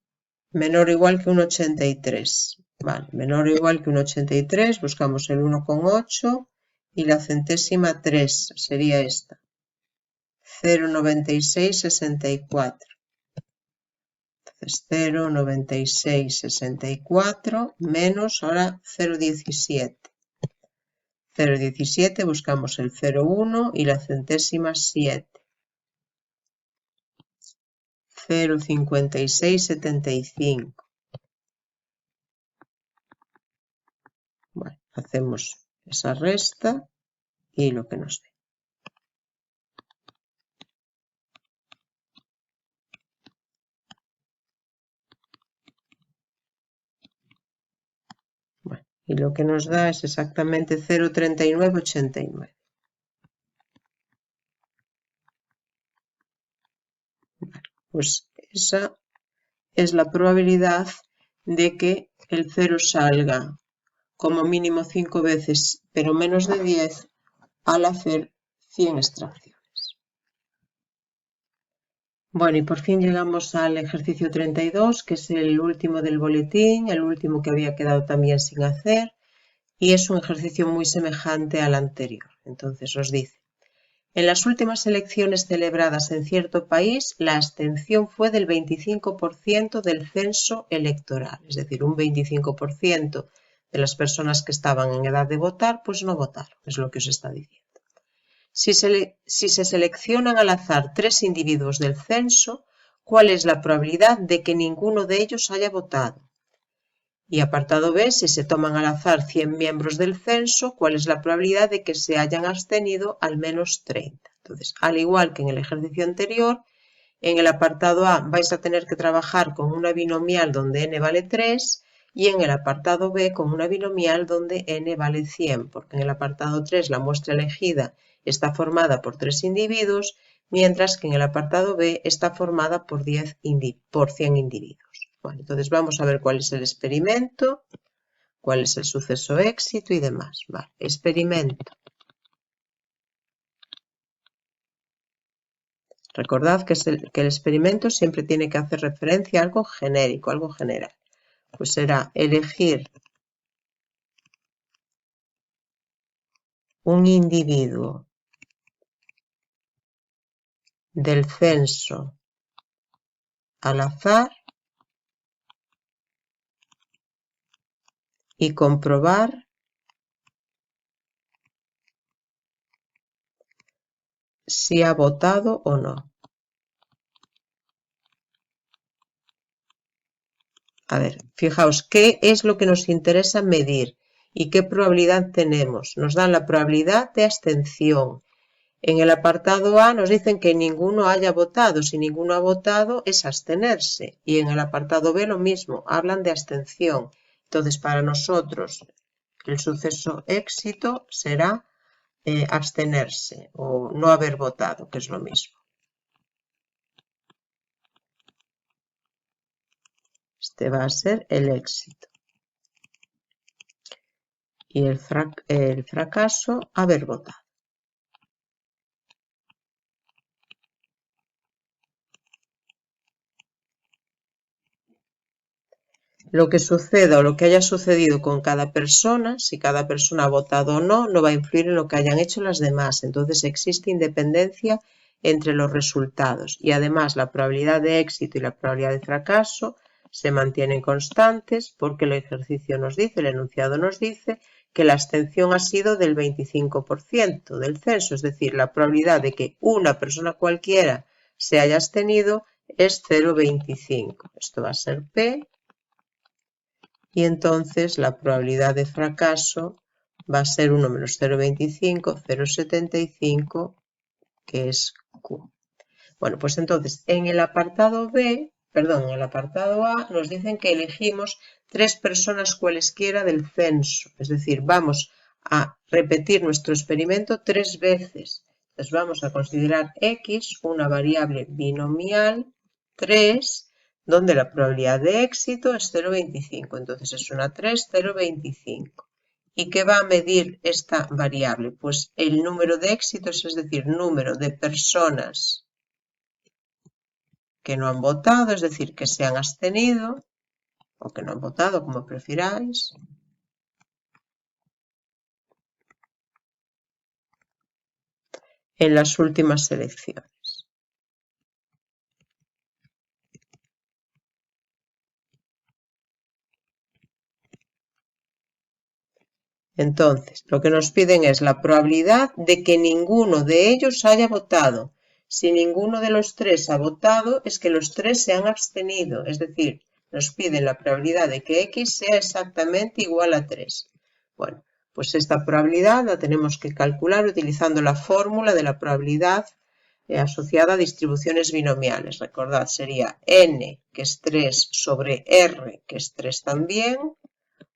Menor o igual que 1,83. Vale, menor o igual que 1,83, buscamos el 1,8 y la centésima 3 sería esta. 0,9664. Entonces 0,9664 menos ahora 0,17. 0,17 buscamos el 0,1 y la centésima 7. 0,5675. Bueno, hacemos esa resta y lo que nos dé. Bueno, y lo que nos da es exactamente 0,3989. Vale, pues esa es la probabilidad de que el 0 salga como mínimo 5 veces, pero menos de 10 al hacer 100 extracciones. Bueno, y por fin llegamos al ejercicio 32, que es el último del boletín, el último que había quedado también sin hacer, y es un ejercicio muy semejante al anterior. Entonces os dice, en las últimas elecciones celebradas en cierto país, la abstención fue del 25% del censo electoral, es decir, un 25% de las personas que estaban en edad de votar, pues no votaron, es lo que os está diciendo. Si se seleccionan al azar 3 individuos del censo, ¿cuál es la probabilidad de que ninguno de ellos haya votado? Y apartado B, si se toman al azar 100 miembros del censo, ¿cuál es la probabilidad de que se hayan abstenido al menos 30? Entonces, al igual que en el ejercicio anterior, en el apartado A vais a tener que trabajar con una binomial donde n vale 3 y en el apartado B con una binomial donde n vale 100, porque en el apartado 3 la muestra elegida está formada por 3 individuos, mientras que en el apartado B está formada por 100 individuos. Bueno, entonces vamos a ver cuál es el experimento. cuál es el suceso éxito y demás. Vale. Experimento. Recordad que el experimento siempre tiene que hacer referencia a algo genérico, algo general. Pues será elegir un individuo del censo al azar y comprobar si ha votado o no. A ver, fijaos, ¿qué es lo que nos interesa medir y qué probabilidad tenemos? Nos dan la probabilidad de abstención. En el apartado A nos dicen que ninguno haya votado. Si ninguno ha votado es abstenerse. Y en el apartado B lo mismo, hablan de abstención. Entonces, para nosotros, el suceso éxito será abstenerse o no haber votado, que es lo mismo. Este va a ser el éxito. Y el fracaso, haber votado. Lo que suceda o lo que haya sucedido con cada persona, si cada persona ha votado o no, no va a influir en lo que hayan hecho las demás. Entonces existe independencia entre los resultados y además la probabilidad de éxito y la probabilidad de fracaso se mantienen constantes porque el ejercicio nos dice, el enunciado nos dice que la abstención ha sido del 25% del censo, es decir, la probabilidad de que una persona cualquiera se haya abstenido es 0,25. Esto va a ser P. Y entonces la probabilidad de fracaso va a ser 1 menos 0,25, 0,75, que es Q. Bueno, pues entonces en el apartado en el apartado A nos dicen que elegimos 3 personas cualesquiera del censo. Es decir, vamos a repetir nuestro experimento 3 veces. Entonces vamos a considerar X una variable binomial 3, donde la probabilidad de éxito es 0,25. Entonces es una 3, 0,25. ¿Y qué va a medir esta variable? Pues el número de éxitos, es decir, número de personas que no han votado, es decir, que se han abstenido, o que no han votado, como prefiráis. En las últimas elecciones. Entonces, lo que nos piden es la probabilidad de que ninguno de ellos haya votado. Si ninguno de los 3 ha votado, es que los 3 se han abstenido. Es decir, nos piden la probabilidad de que X sea exactamente igual a 3. Bueno, pues esta probabilidad la tenemos que calcular utilizando la fórmula de la probabilidad asociada a distribuciones binomiales. Recordad, sería N, que es 3, sobre R, que es 3 también,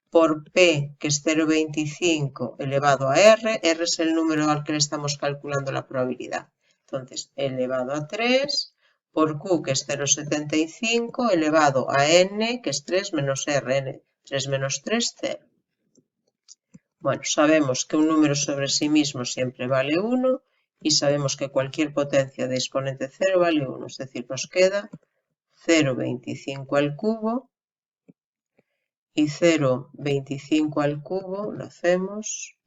por P, que es 0,25 elevado a R. R es el número al que le estamos calculando la probabilidad. Entonces, elevado a 3, por Q, que es 0,75, elevado a N, que es 3 menos R. N, 3 menos 3, 0. Bueno, sabemos que un número sobre sí mismo siempre vale 1 y sabemos que cualquier potencia de exponente 0 vale 1. Es decir, nos queda 0,25 al cubo. Y 0,25 al cubo lo hacemos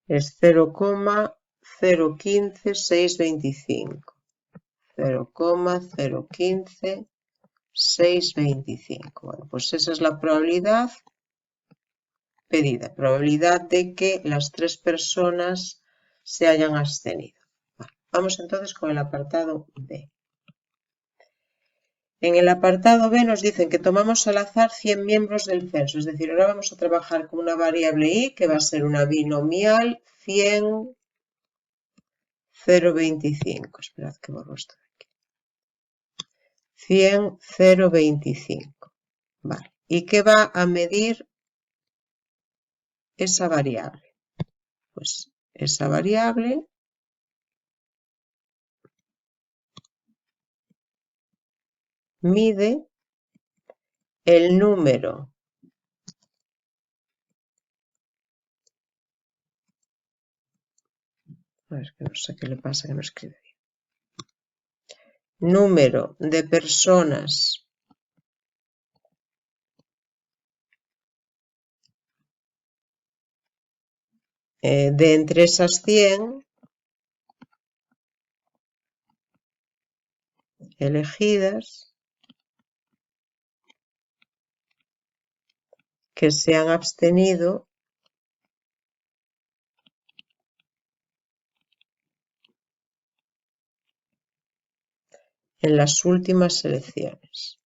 es 0,015625. 0,015625. Bueno, pues esa es la probabilidad pedida, probabilidad de que las 3 personas se hayan abstenido. Bueno, vamos entonces con el apartado B. En el apartado B nos dicen que tomamos al azar 100 miembros del censo, es decir, ahora vamos a trabajar con una variable i que va a ser una binomial 100, 0,25. Esperad que borro esto de aquí. 100, 0,25. Vale. ¿Y qué va a medir esa variable? Pues esa variable mide el número que no sé qué le pasa que no escribe bien. Número de personas de entre esas 100 elegidas que se han abstenido en las últimas elecciones.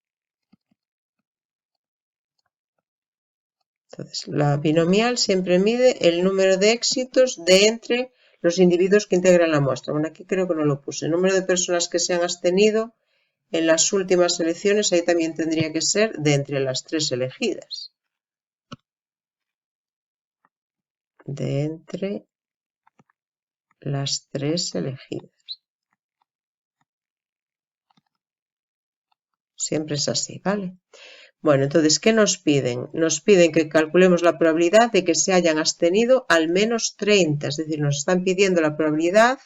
Entonces, la binomial siempre mide el número de éxitos de entre los individuos que integran la muestra. Bueno, aquí creo que no lo puse. El número de personas que se han abstenido en las últimas elecciones, ahí también tendría que ser de entre las 3 elegidas. De entre las 3 elegidas. Siempre es así, ¿vale? Bueno, entonces, ¿qué nos piden? Nos piden que calculemos la probabilidad de que se hayan abstenido al menos 30, es decir, nos están pidiendo la probabilidad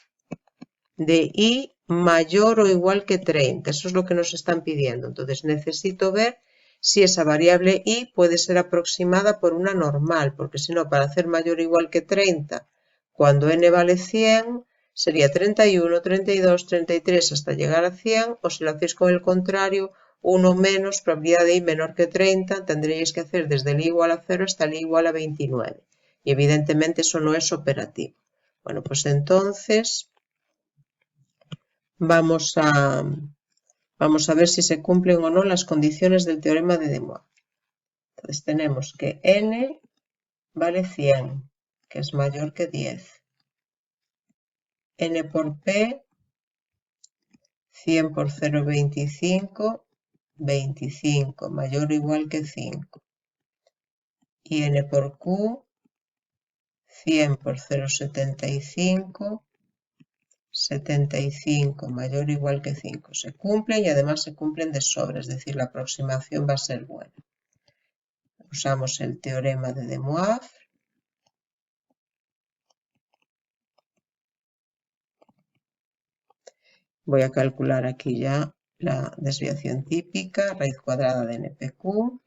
de I mayor o igual que 30, eso es lo que nos están pidiendo. Entonces, necesito ver si esa variable I puede ser aproximada por una normal, porque si no, para hacer mayor o igual que 30, cuando n vale 100, sería 31, 32, 33 hasta llegar a 100, o si lo hacéis con el contrario, 1 menos probabilidad de I menor que 30, tendríais que hacer desde el I igual a 0 hasta el I igual a 29. Y evidentemente eso no es operativo. Bueno, pues entonces vamos a ver si se cumplen o no las condiciones del teorema de De Moivre. Entonces tenemos que n vale 100, que es mayor que 10. N por P, 100 por 0,25, 25, mayor o igual que 5. Y N por Q, 100 por 0,75, 75, mayor o igual que 5. Se cumplen y además se cumplen de sobra, es decir, la aproximación va a ser buena. Usamos el teorema de De Moivre. Voy a calcular aquí ya la desviación típica, raíz cuadrada de NPQ.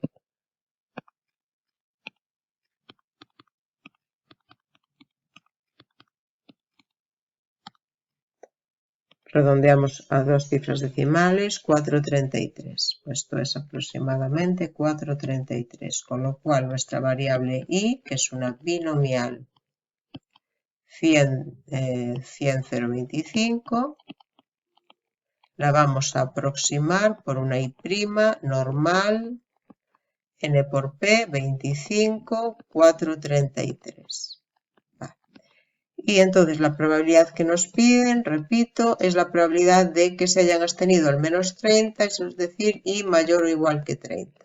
Redondeamos a 2 cifras decimales, 4,33. Pues esto es aproximadamente 4,33, con lo cual nuestra variable I, que es una binomial 100, 0,25, la vamos a aproximar por una I' normal, n por p, 25, 4,33. Y entonces la probabilidad que nos piden, repito, es la probabilidad de que se hayan abstenido al menos 30, eso es decir, I mayor o igual que 30.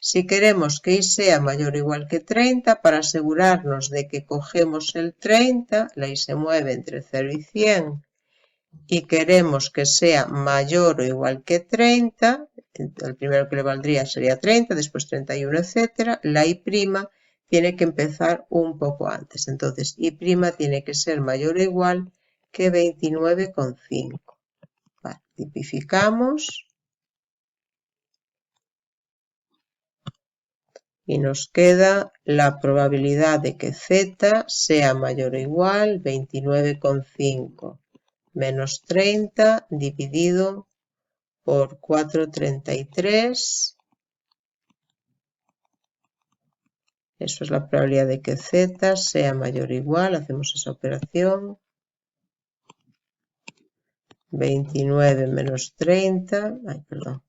Si queremos que I sea mayor o igual que 30, para asegurarnos de que cogemos el 30, la I se mueve entre 0 y 100, y queremos que sea mayor o igual que 30, el primero que le valdría sería 30, después 31, etc. La I' tiene que empezar un poco antes. Entonces, I' tiene que ser mayor o igual que 29,5. Vale, tipificamos. Y nos queda la probabilidad de que Z sea mayor o igual 29,5 menos 30 dividido por 4,33. Eso es la probabilidad de que Z sea mayor o igual. Hacemos esa operación. 29 menos 30. Ay, perdón.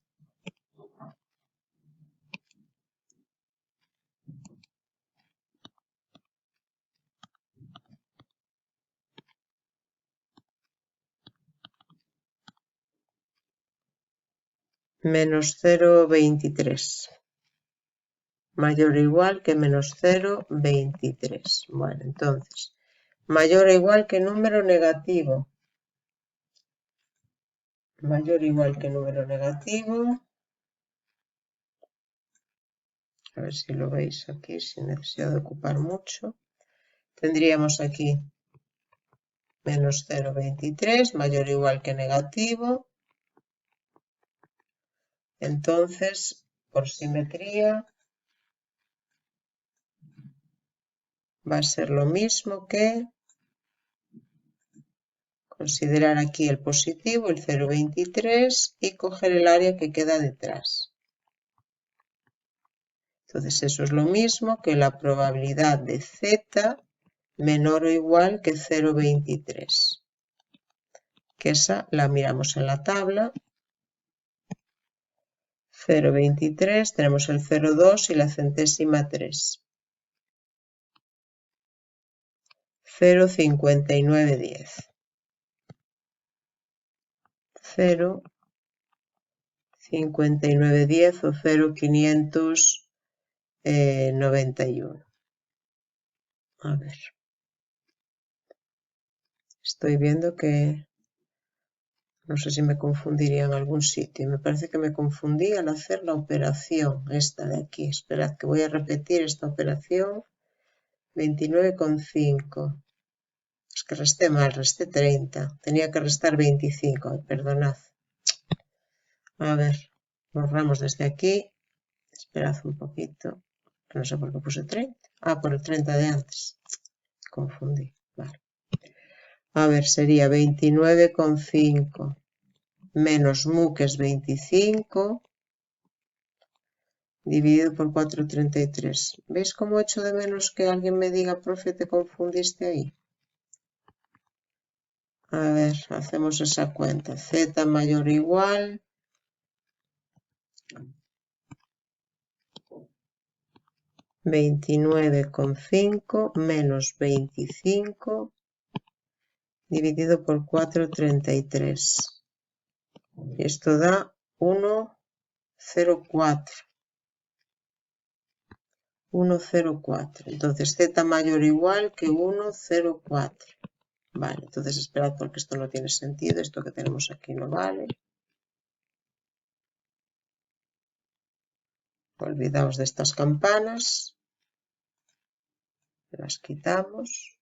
Menos 0,23. Mayor o igual que menos 0,23. Bueno, entonces, mayor o igual que número negativo. Mayor o igual que número negativo. A ver si lo veis aquí, sin necesidad de ocupar mucho. Tendríamos aquí menos 0,23, mayor o igual que negativo. Entonces, por simetría, va a ser lo mismo que considerar aquí el positivo, el 0,23, y coger el área que queda detrás. Entonces eso es lo mismo que la probabilidad de z menor o igual que 0,23. Que esa la miramos en la tabla. 0,23, tenemos el 0,2 y la centésima 3. 0,5910. 0,5910 o 0,591. A ver. Estoy viendo que no sé si me confundiría en algún sitio. Me parece que me confundí al hacer la operación esta de aquí. Esperad que voy a repetir esta operación. 29,5. Es que resté mal, resté 30. Tenía que restar 25. Perdonad. A ver, borramos desde aquí. Esperad un poquito. No sé por qué puse 30. Ah, por el 30 de antes. Confundí. Vale. A ver, sería 29,5 menos mu, que es 25, dividido por 4,33. ¿Veis cómo echo de menos que alguien me diga, profe, te confundiste ahí? A ver, hacemos esa cuenta. Z mayor o igual. $29,5 menos 25 dividido por 4,33. Esto da 1,04. 1,04. Entonces z mayor o igual que 1,04. Vale, entonces esperad porque esto no tiene sentido. Esto que tenemos aquí no vale. Olvidaos de estas campanas. Las quitamos.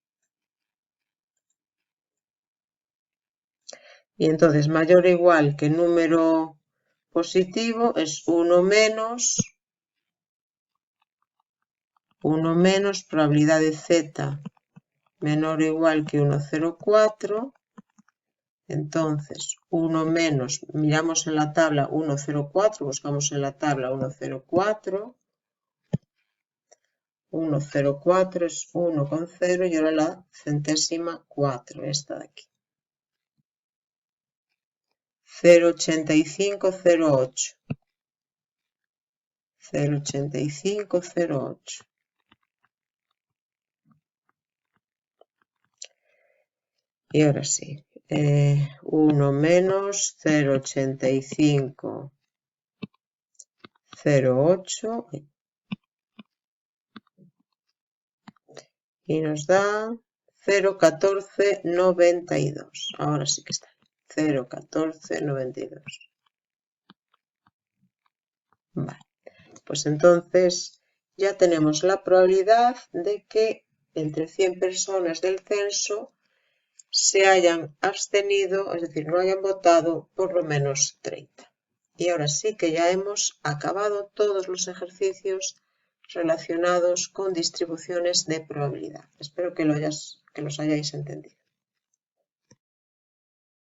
Y entonces mayor o igual que número positivo es 1 menos probabilidad de z menor o igual que 1,04. Entonces 1 menos, miramos en la tabla 1,04, buscamos en la tabla 1,04. 1,04 es 1,0 y ahora la centésima 4, esta de aquí. 0,8508. 0,8508. Y ahora sí, 1 menos 0,8508 y nos da 0,1492. Ahora sí que está. 0,1492. Vale, pues entonces ya tenemos la probabilidad de que entre 100 personas del censo se hayan abstenido, es decir, no hayan votado por lo menos 30. Y ahora sí que ya hemos acabado todos los ejercicios relacionados con distribuciones de probabilidad. Espero que los hayáis entendido.